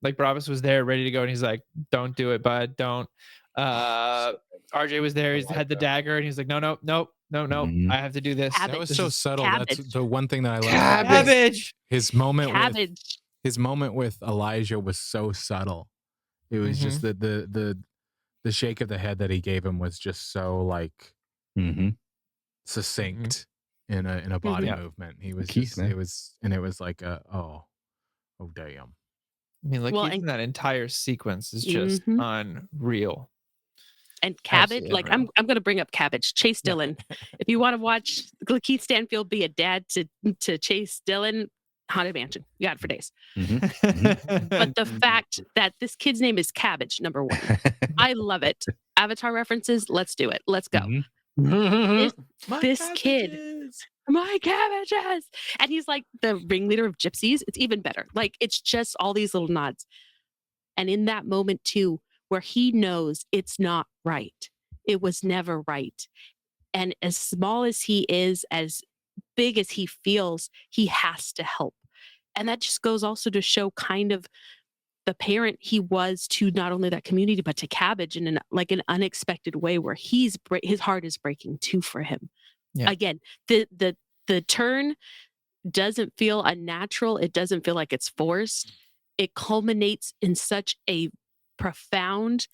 Like Barabbas was there ready to go, and he's like, "Don't do it, bud. Don't." RJ was there. He had the dagger, and he's like, "No. Mm-hmm. I have to do this." Cabbage. That was so subtle. Cabbage. That's the one thing that I love. Cabbage. His moment with Elijah was so subtle. It was just the shake of the head that he gave him was just so like succinct in a body movement. He was it was like oh damn. I mean, like, in that entire sequence is just unreal. And Cabbage, like, I'm going to bring up Cabbage. Chase Dillon. If you want to watch Lakeith Stanfield be a dad to Chase Dillon, Haunted Mansion. You got it for days. But the fact that this kid's name is Cabbage, number one. I love it. Avatar references, let's do it. Let's go. This kid, my cabbages. And he's like the ringleader of gypsies. It's even better. Like, it's just all these little nods. And in that moment too, where he knows it's not right. It was never right. And as small as he is, as big as he feels, he has to help. And that just goes also to show kind of the parent he was to not only that community, but to Cabbage in an unexpected way where his heart is breaking too for him. Yeah. Again, the turn doesn't feel unnatural. It doesn't feel like it's forced. It culminates in such a profound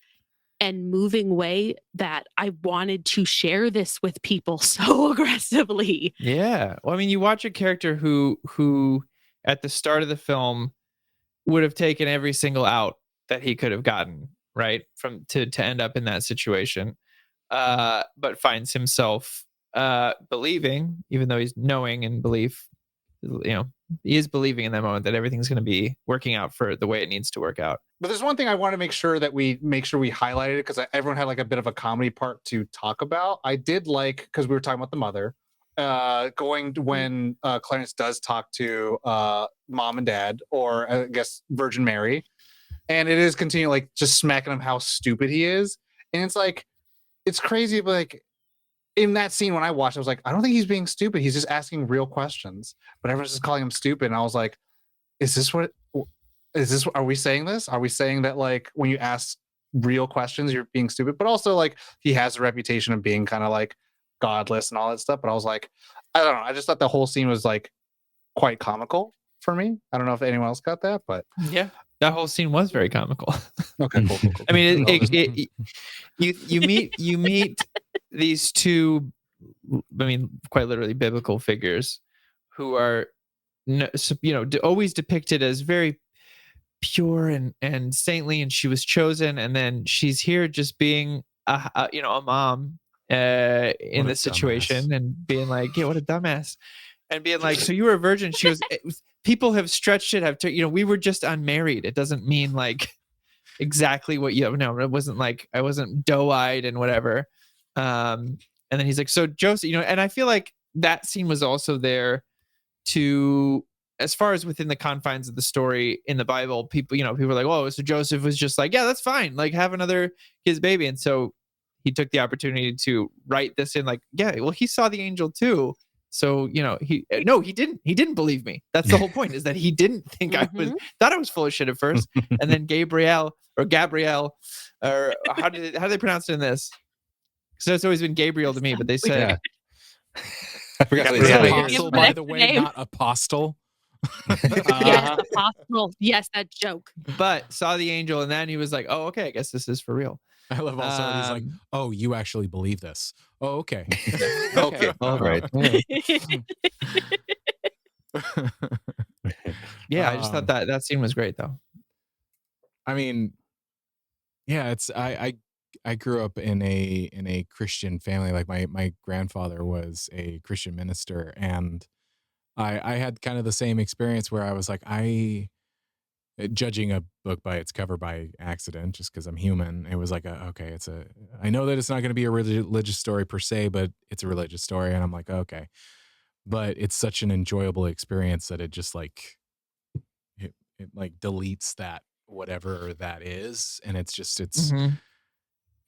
and moving way that I wanted to share this with people so aggressively. Yeah. Well, I mean, you watch a character who at the start of the film would have taken every single out that he could have gotten, right? From to end up in that situation. But finds himself believing, even though he's knowing and belief, he is believing in that moment that everything's going to be working out for the way it needs to work out. But there's one thing I want to make sure we highlighted it, because everyone had like a bit of a comedy part to talk about. I did like, because we were talking about the mother, going to when Clarence does talk to mom and dad, or I guess Virgin Mary, and it is continuing like just smacking him how stupid he is, and it's like, it's crazy, but like in that scene when I watched, I was like, I don't think he's being stupid. He's just asking real questions, but everyone's just calling him stupid, and I was like, are we saying this? Are we saying that like when you ask real questions, you're being stupid? But also like he has a reputation of being kind of like godless and all that stuff. But I was like, I don't know. I just thought the whole scene was like quite comical for me. I don't know if anyone else got that, but yeah, that whole scene was very comical. Okay, cool. I mean, you meet these two, I mean, quite literally biblical figures who are, always depicted as very pure and saintly, and she was chosen, and then she's here just being a mom in this situation, and being like, yeah, what a dumbass, and being like, so you were a virgin. She was. People have stretched it. We were just unmarried. It doesn't mean like exactly what you. No, it wasn't like I wasn't doe-eyed and whatever. And then he's like, so Joseph, and I feel like that scene was also there to, as far as within the confines of the story in the Bible, people are like, oh, so Joseph was just like, yeah, that's fine. Like have another his baby. And so he took the opportunity to write this in like, yeah, well, he saw the angel too. So, he didn't believe me. That's the whole point, is that he didn't think thought I was full of shit at first. And then Gabrielle, or how do they pronounce it in this? Because it's always been Gabriel to me, but they say, Yeah. I forgot what they Yeah, said. apostle, by the way, not apostle. Yes, apostle. Yes, that joke. But saw the angel, and then he was like, oh, okay, I guess this is for real. I love also he's like, oh, you actually believe this? Oh, okay. Okay, all right. Yeah, I just thought that scene was great, though. I mean, yeah, it's I grew up in a Christian family. Like my grandfather was a Christian minister, and I had kind of the same experience where I was like, judging a book by its cover by accident, just because I'm human. It was like, I know that it's not going to be a religious story per se, but it's a religious story, and I'm like, okay. But it's such an enjoyable experience that it just like it like deletes that whatever that is, and it's just it's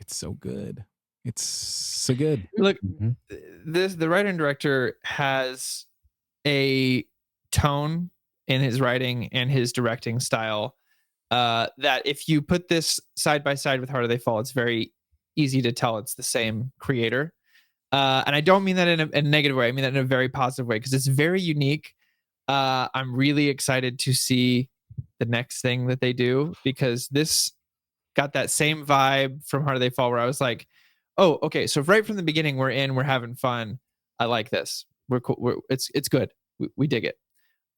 so good. It's so good. Look, the writer and director has a tone in his writing and his directing style that if you put this side by side with Harder They Fall, it's very easy to tell it's the same creator. And I don't mean that in a negative way. I mean that in a very positive way, because it's very unique. I'm really excited to see the next thing that they do, because this got that same vibe from Harder They Fall, where I was like, oh, okay, so right from the beginning, we're having fun. I like this. We're cool. It's good. We dig it.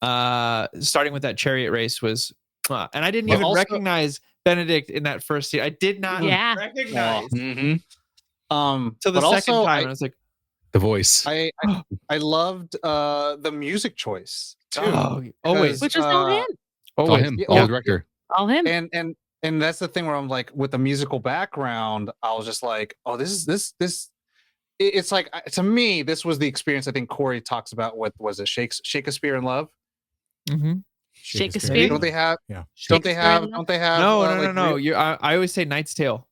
Starting with that chariot race was, and I didn't even recognize Benedict in that first scene. I did not recognize. So the second time, I was like, the voice. I loved the music choice too. Oh, always, which was all him. All him. Yeah, All the director. All him. And that's the thing where I'm like, with the musical background, I was just like, oh, this. It's like, to me, this was the experience I think Corey talks about. What was it? Shakespeare in Love. Mm-hmm. Shakespeare. Don't they have? Yeah. Don't they have? No. I always say Knight's Tale.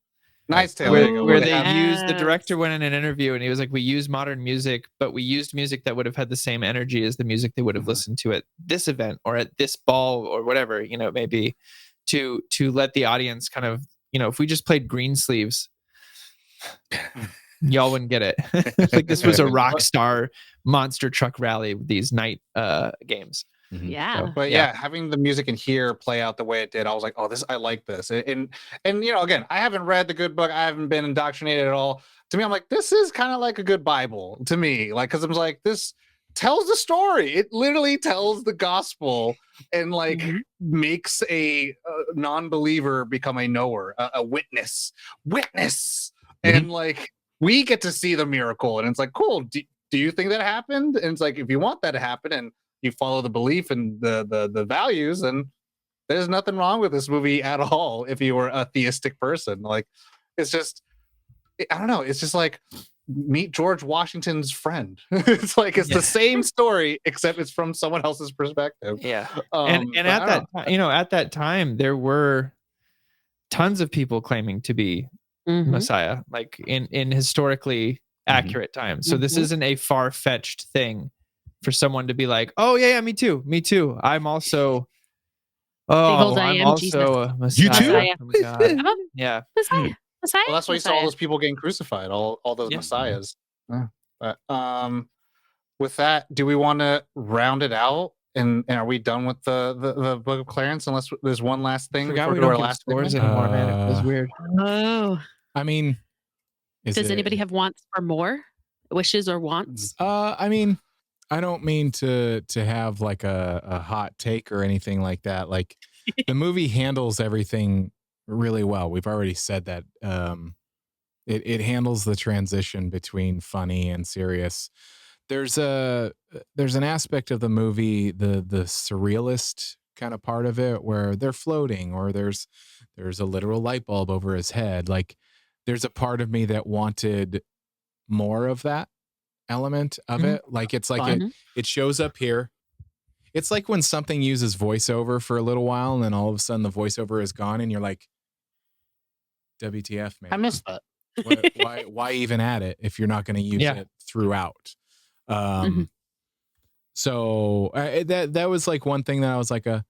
Knight's Tale. Where they used, the director went in an interview and he was like, we use modern music, but we used music that would have had the same energy as the music they would have listened to at this event or at this ball or whatever, it may be, to let the audience kind of, if we just played Greensleeves, y'all wouldn't get it. Like this was a rock star monster truck rally with these night games. Mhm. Yeah. But yeah, having the music in here play out the way it did, I was like, oh, I like this. And again, I haven't read the good book. I haven't been indoctrinated at all. To me, I'm like, this is kind of like a good Bible to me. Like, because I'm like, this tells the story. It literally tells the gospel and like makes a non-believer become a knower, a witness. And like, we get to see the miracle. And it's like, cool. Do you think that happened? And it's like, if you want that to happen and you follow the belief and the values, and there's nothing wrong with this movie at all if you were a theistic person. Like, it's just, I don't know, it's just like meet George Washington's friend. It's like it's the same story except it's from someone else's perspective. And at that at that time there were tons of people claiming to be Messiah, like in historically accurate times. So this isn't a far-fetched thing for someone to be like, oh yeah, me too. I'm also I'm also a Messiah. You too? Oh my God. Yeah. Messiah. Well, that's why you saw all those people getting crucified, all those messiahs. But with that, do we want to round it out? And are we done with the Book of Clarence? Unless there's one last thing Forgot before we we do don't our give last scores segment? anymore, man. It was weird. Oh. I mean, Does anybody have wants for more? Wishes or wants? I mean, I don't mean to have like a hot take or anything like that. Like the movie handles everything really well. We've already said that. It handles the transition between funny and serious. There's an aspect of the movie, the surrealist kind of part of it, where they're floating, or there's a literal light bulb over his head. Like there's a part of me that wanted more of that element of it. Like it's like it shows up here. It's like when something uses voiceover for a little while and then all of a sudden the voiceover is gone and you're like, WTF, man. I missed that. Why even add it if you're not going to use it throughout? So that was like one thing that I was like and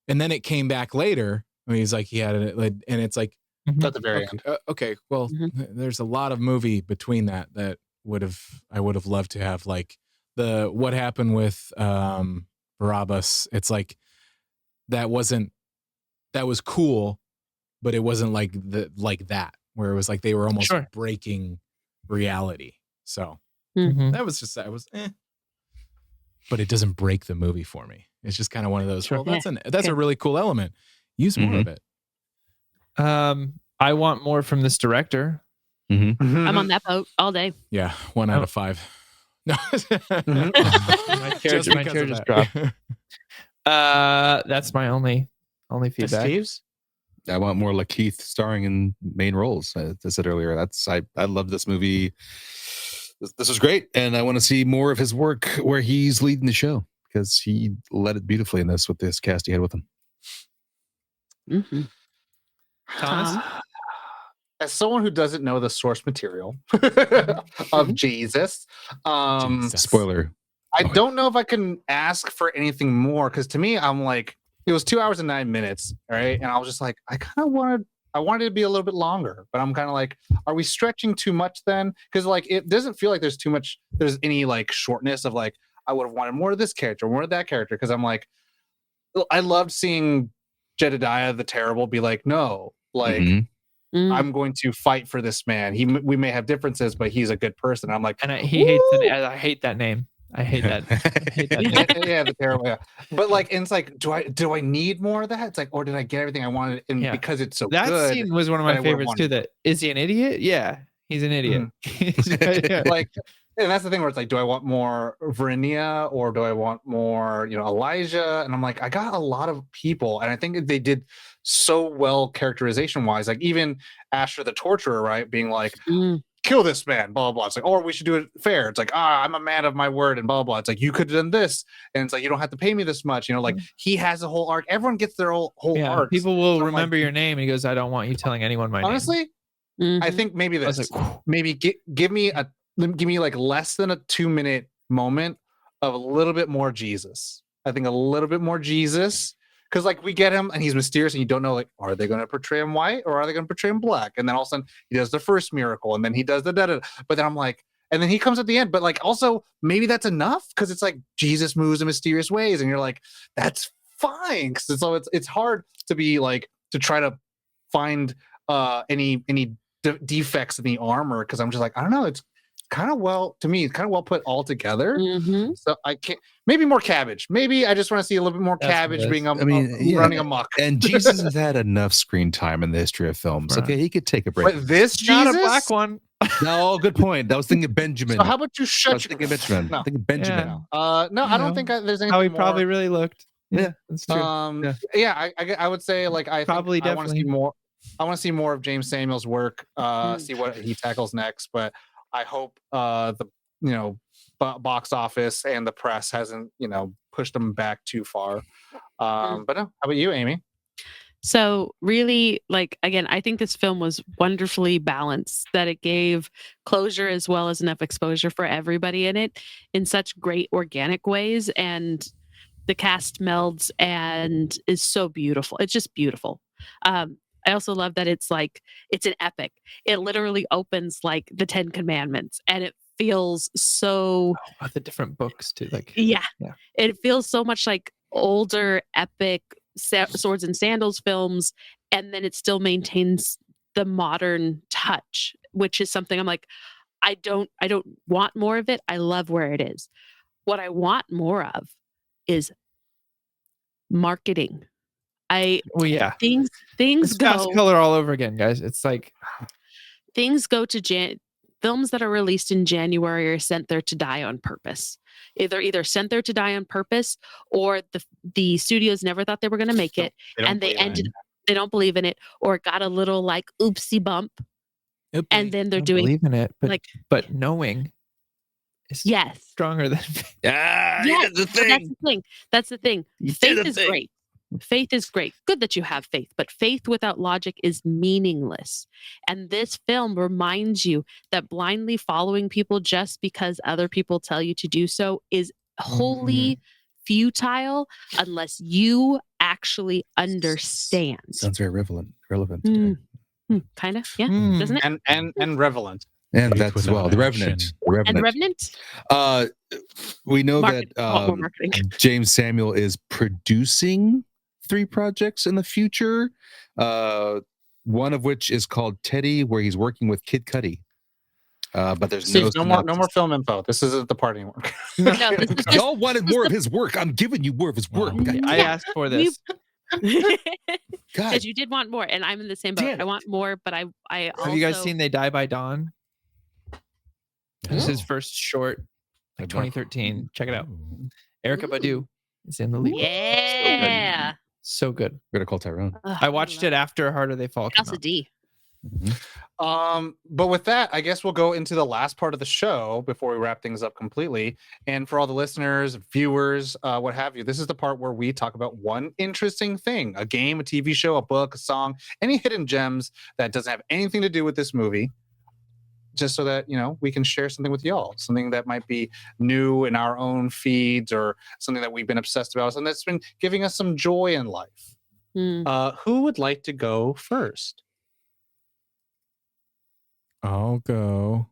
then it came back later when he's like, he had it, and it's like at the very end. Okay, well, there's a lot of movie between that I would have loved to have, like what happened with Barabbas. It's like that was cool, but it wasn't like that, where it was like they were almost breaking reality. So that was but it doesn't break the movie for me. It's just kind of one of those. Well, that's a really cool element. Use more of it. I want more from this director. I'm on that boat all day. Yeah, 1 out of 5. No, my chair just dropped. That's my only feedback. Esteves? I want more Lakeith starring in main roles. As I said earlier, I love this movie. This was great, and I want to see more of his work where he's leading the show, because he led it beautifully in this with this cast he had with him. Thomas? As someone who doesn't know the source material of Jesus, spoiler. I don't know if I can ask for anything more, because to me, I'm like, it was 2 hours and 9 minutes, right? And I was just like, I wanted it to be a little bit longer, but I'm kind of like, are we stretching too much then? Because like it doesn't feel like there's any like shortness of like, I would have wanted more of this character, more of that character, because I'm like, I loved seeing Jedediah the Terrible be like, no, like I'm going to fight for this man. We may have differences, but he's a good person. I'm like, and he hates it. I hate that name. I hate that. Yeah, the Terrible. Yeah. But like, and it's like, do I need more of that? It's like, or did I get everything I wanted? And because it's so that good, scene was one of my favorites too. That is he an idiot? Yeah, he's an idiot. Like, and that's the thing where it's like, do I want more Verinia or do I want more, Elijah? And I'm like, I got a lot of people, and I think they did so well characterization wise. Like even Asher the Torturer, right, being like, kill this man, blah, blah, blah. It's like, or we should do it fair. It's like, I'm a man of my word, and blah, blah. It's like, you could have done this. And it's like, you don't have to pay me this much. Like he has a whole arc. Everyone gets their whole arc. People will remember your name. And he goes, I don't want you telling anyone my name. Honestly, I think maybe this. Maybe give me like less than a 2-minute moment of a little bit more Jesus. I think a little bit more Jesus. Because like we get him and he's mysterious and you don't know, like, are they going to portray him white or are they going to portray him black? And then all of a sudden he does the first miracle and then he does the da-da. But then I'm like, and then he comes at the end. But like, also maybe that's enough because it's like Jesus moves in mysterious ways, and you're like, that's fine. So it's hard to be like to try to find any defects in the armor because I'm just like, I don't know, it's kind of well put all together. Mm-hmm. So I can't, maybe more cabbage. Maybe I just want to see a little bit more That's cabbage what it being is. running amok. And Jesus has had enough screen time in the history of films. Right. Okay, he could take a break. But this Not Jesus? a black one. No, good point. I was thinking Benjamin. So how about you I shut was your thinking Benjamin. No. I'm thinking Benjamin. Yeah. no, I don't think there's anything How he more. probably really looked. Yeah, that's true. I would say like I Probably, think I want to see definitely. more. I want to see more of James Samuel's work. See what he tackles next. But I hope the box office and the press hasn't pushed him back too far. But no, how about you, Amy? So really, like, again, I think this film was wonderfully balanced, that it gave closure as well as enough exposure for everybody in it in such great organic ways. And the cast melds and is so beautiful. It's just beautiful. I also love that it's an epic. It literally opens like the 10 Commandments, and it feels so The different books too. Like yeah. It feels so much like older epic swords and sandals films, and then it still maintains the modern touch, which is something I'm like, I don't want more of it. I love where it is. What I want more of is marketing. Things it's go fast color all over again, guys. It's like things go to films that are released in January are sent there to die on purpose. Either sent there to die on purpose, or the studios never thought they were going to make it, and they don't believe in it, or it got a little like oopsie bump, and then they're doing believe in it, but like but knowing is yes, stronger than yes. That's the thing. Faith is great. Faith is great. Good that you have faith, but faith without logic is meaningless. And this film reminds you that blindly following people just because other people tell you to do so is wholly futile unless you actually understand. Sounds very relevant today. Kind of, yeah, doesn't it? And relevant. And that as well. The Revenant. And Revenant. We know Market. that James Samuel is producing 3 projects in the future. One of which is called Teddy, where he's working with Kid Cudi. But there's no more film info. This isn't the part anymore. Y'all wanted more of his work. I'm giving you more of his work. I asked for this. Because you did want more, and I'm in the same boat. I want more, but I also... Have you guys seen They Die by Dawn? This is his first short, like 2013. Check it out. Erykah Badu is in the lead. Yeah. So good. We're gonna call Tyrone. I watched it after Harder They Fall. House of D. But with that, I guess we'll go into the last part of the show before we wrap things up completely. And for all the listeners, viewers, what have you, this is the part where we talk about one interesting thing: a game, a TV show, a book, a song, any hidden gems that doesn't have anything to do with this movie. Just so that, we can share something with y'all, something that might be new in our own feeds or something that we've been obsessed about, and that's been giving us some joy in life. Who would like to go first? I'll go.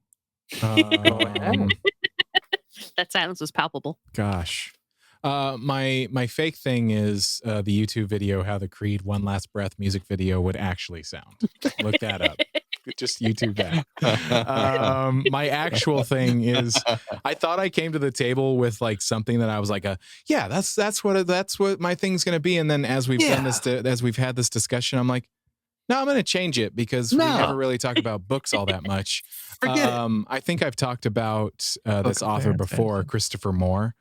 That silence was palpable. Gosh. My fake thing is the YouTube video, how the Creed One Last Breath music video would actually sound. Look that up. Just YouTube that. My actual thing is, I thought I came to the table with like something that I was like, that's what my thing's gonna be. And then as we've done this, as we've had this discussion, I'm like, no, I'm gonna change it because we never really talk about books all that much. Forget it. I think I've talked about this author before, Christopher Moore.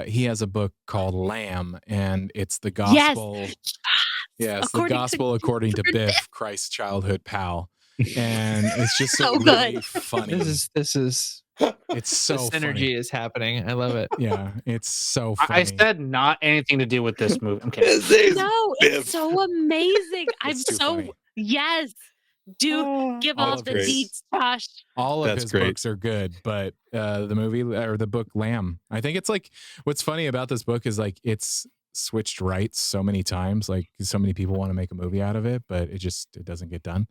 He has a book called Lamb, and it's the gospel. Yes, the gospel according to Biff, Christ's childhood pal. And it's just so really good. funny. This is it's so the synergy funny. is happening. I love it. Yeah, it's so funny. I said not anything to do with this movie. I'm kidding. No, it's so amazing. I'm so funny. Yes. Dude, give all the deets, Josh. All of his books are good, but the movie or the book Lamb, I think it's like, what's funny about this book is like it's switched rights so many times. Like so many people want to make a movie out of it, but it doesn't get done.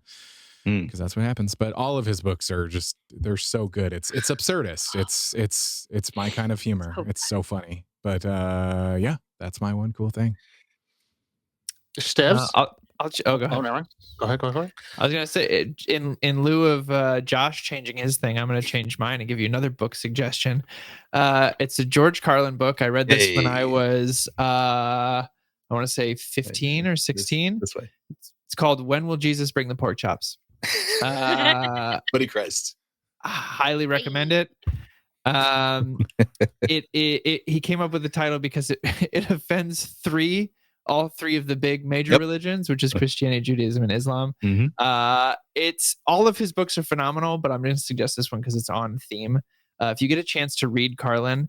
because that's what happens. But all of his books are just, they're so good. It's absurdist. It's my kind of humor. It's so funny. But yeah, that's my one cool thing. Steves? Go ahead. Oh, never mind. Go ahead. I was gonna say, in lieu of Josh changing his thing, I'm gonna change mine and give you another book suggestion. It's a George Carlin book. I read this when I was I want to say 15 or 16. This way. It's called "When Will Jesus Bring the Pork Chops?" Buddy Christ. I highly recommend it. He came up with the title because it offends all three of the big major religions, which is Christianity, Judaism, and Islam. It's all of his books are phenomenal, but I'm going to suggest this one because it's on theme. If you get a chance to read Carlin,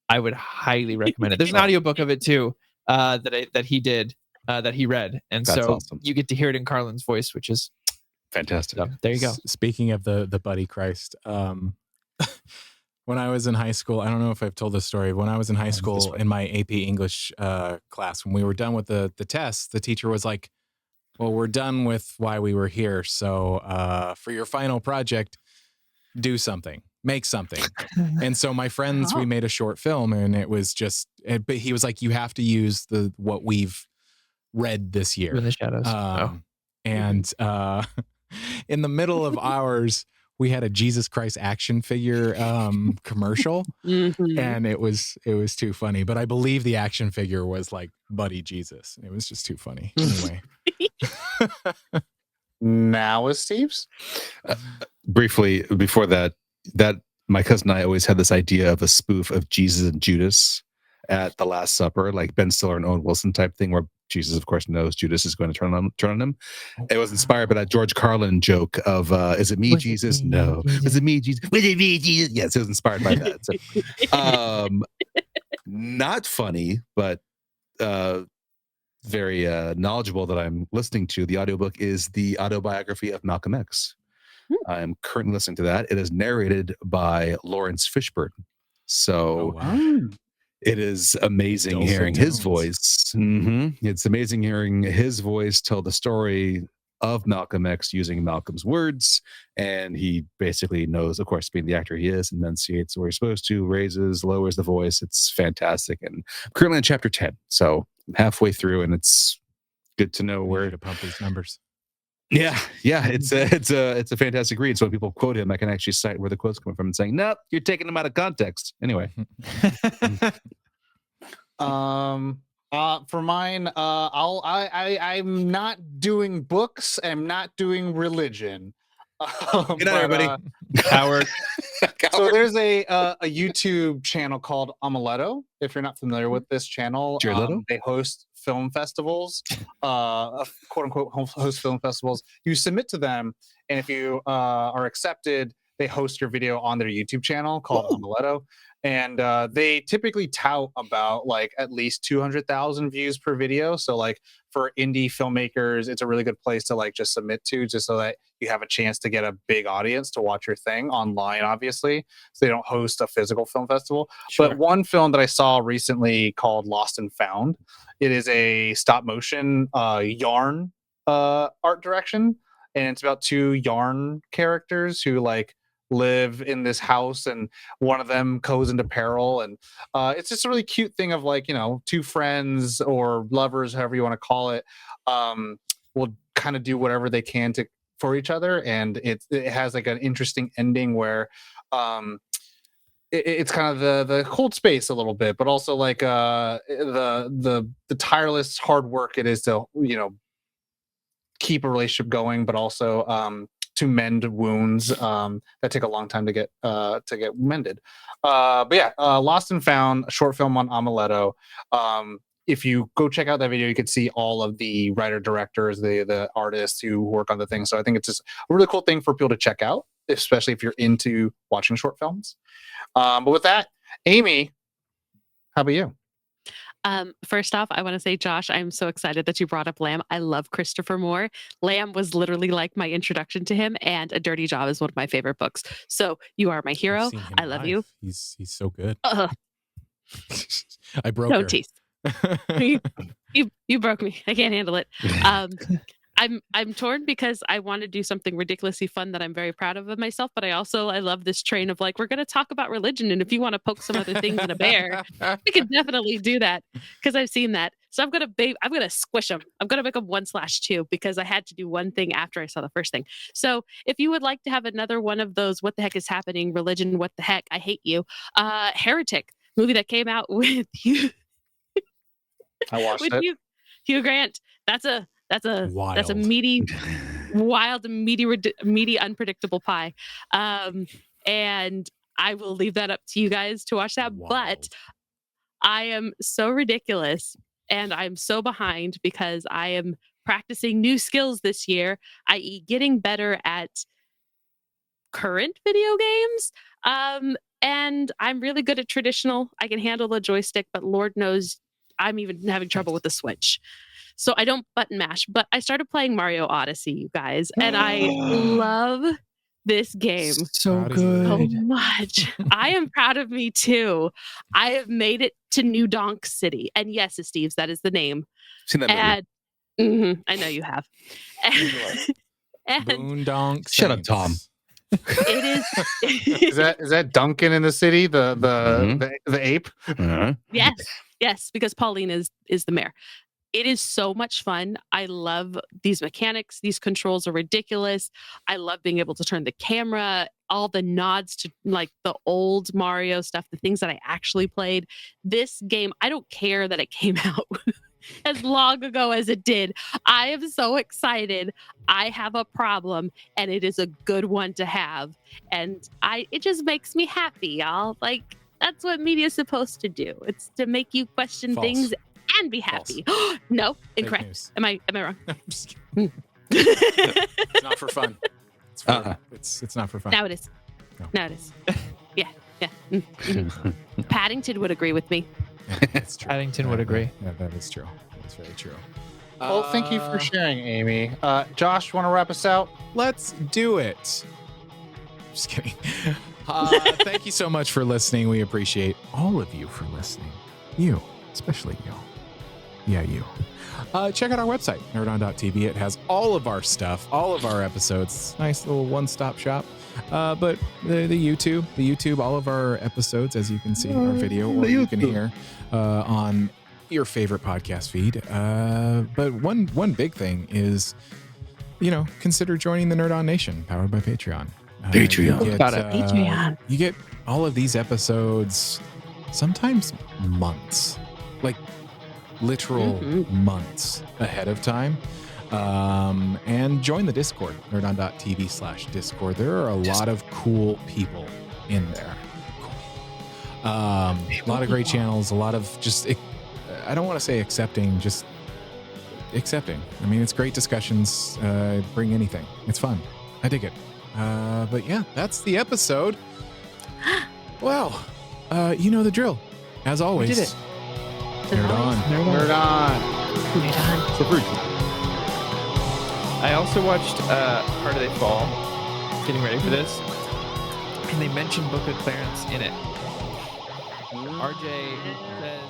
I would highly recommend it. There's an audiobook of it too that he did, that he read, and That's so awesome. you get to hear it in Carlin's voice, which is fantastic. So, there you go. Speaking of the Buddy Christ, when I was in high school, I don't know if I've told this story. When I was in high school in my AP English class, when we were done with the test, the teacher was like, well, we're done with why we were here. So for your final project, do something, make something. And so my friends, we made a short film, and it was just, but he was like, you have to use what we've read this year. In the shadows. And in the middle of ours, we had a Jesus Christ action figure commercial, and it was too funny. But I believe the action figure was like Buddy Jesus. It was just too funny. Anyway. Now is Steve's. Briefly before that my cousin and I always had this idea of a spoof of Jesus and Judas at the Last Supper, like Ben Stiller and Owen Wilson type thing, where Jesus, of course, knows Judas is going to turn on him. It was inspired by that George Carlin joke of, is it me, Jesus? No. Is it me, Jesus? Was it me, Jesus? Yes, it was inspired by that. So, not funny, but very knowledgeable that I'm listening to. The audiobook is the autobiography of Malcolm X. I am currently listening to that. It is narrated by Lawrence Fishburne. So it is amazing hearing his voice. It's amazing hearing his voice tell the story of Malcolm X using Malcolm's words. And he basically knows, of course, being the actor he is, enunciates where he's supposed to, raises, lowers the voice. It's fantastic. And I'm currently in chapter 10. So I'm halfway through, and it's good to know where to pump these numbers. Yeah, it's a fantastic read. So when people quote him, I can actually cite where the quote's coming from and saying, "Nope, you're taking them out of context." Anyway, for mine, I'm not doing books. I'm not doing religion. Good night, everybody. Howard. So there's a YouTube channel called Amaletto. If you're not familiar with this channel, they host film festivals, quote unquote host film festivals. You submit to them, and if you are accepted, they host your video on their YouTube channel called Amaletto. And they typically tout about like at least 200,000 views per video. So like for indie filmmakers, it's a really good place to like just submit to, just so that you have a chance to get a big audience to watch your thing online, obviously. So they don't host a physical film festival. Sure. But one film that I saw recently called Lost and Found, it is a stop motion yarn art direction. And it's about two yarn characters who like live in this house, and one of them goes into peril, and it's just a really cute thing of like, you know, two friends or lovers, however you want to call it, will kind of do whatever they can for each other, and it has like an interesting ending where it's kind of the cold space a little bit, but also like the tireless hard work it is to, you know, keep a relationship going, but also to mend wounds that take a long time to get mended. But yeah, Lost and Found, a short film on Amaletto. If you go check out that video, you could see all of the writer directors, the artists who work on the thing. So I think it's just a really cool thing for people to check out, especially if you're into watching short films. But with that, Amy, how about you? First off, I want to say, Josh, I'm so excited that you brought up Lamb. I love Christopher Moore. Lamb was literally like my introduction to him, and A Dirty Job is one of my favorite books. So you are my hero. I love you. He's so good. I broke her. Tease. you broke me. I can't handle it. I'm torn because I want to do something ridiculously fun that I'm very proud of myself, but I love this train of like, we're going to talk about religion, and if you want to poke some other things in a bear, we can definitely do that because I've seen that. So I'm gonna squish them. I'm gonna make them 1/2 because I had to do one thing after I saw the first thing. So if you would like to have another one of those, what the heck is happening? Religion, what the heck? I hate you. Heretic movie that came out with you. I watched with it. Hugh Grant. That's a Wild. meaty, wild, meaty, unpredictable pie. And I will leave that up to you guys to watch that. Wild. But I am so ridiculous and I'm so behind because I am practicing new skills this year, i.e., getting better at current video games. And I'm really good at traditional. I can handle the joystick, but Lord knows I'm even having trouble with the Switch. So I don't button mash, but I started playing Mario Odyssey, you guys, and I love this game So Proud of you. so good. much. I am proud of me too. I have made it to New Donk City. And yes, Esteves, that is the name. Seen that movie. And I know you have. And Boondonk. Shut up, Tom. Saints. it is Is that Duncan in the city? The ape? Uh-huh. yes, because Pauline is the mayor. It is so much fun. I love these mechanics. These controls are ridiculous. I love being able to turn the camera, all the nods to like the old Mario stuff, the things that I actually played. This game, I don't care that it came out as long ago as it did. I am so excited. I have a problem and it is a good one to have. And it just makes me happy, y'all. Like, that's what media is supposed to do. It's to make you question False. things and be happy. No, Fake incorrect. news. Am I wrong? I'm just kidding. It's not for fun. It's for, Uh-uh. it's not for fun. Now it is. No. Now it is. Yeah. Paddington would agree with me. It's true. Paddington would agree. Yeah, that is true. That's very true. Well, thank you for sharing, Amy. Josh, want to wrap us out? Let's do it. Just kidding. Thank you so much for listening. We appreciate all of you for listening. You, especially you. Yeah, you. Check out our website, nerdon.tv. It has all of our stuff, all of our episodes. Nice little one-stop shop. But the YouTube, all of our episodes, as you can see, our video, or you can hear on your favorite podcast feed. But one big thing is, consider joining the Nerd On Nation, powered by Patreon. Patreon. You get, Got it. Patreon. You get all of these episodes, sometimes months, like literal months ahead of time. And join the Discord, nerdon.tv/Discord. There are a lot of cool people in there. A lot of great channels, a lot of just, I don't want to say accepting, just accepting. I mean, it's great discussions. Bring anything. It's fun. I dig it. But yeah, that's the episode. Well, you know the drill. As always, did it. Nerd on. Nerd on. I also watched Part of They Fall, getting ready for this, and they mentioned Book of Clarence in it. RJ says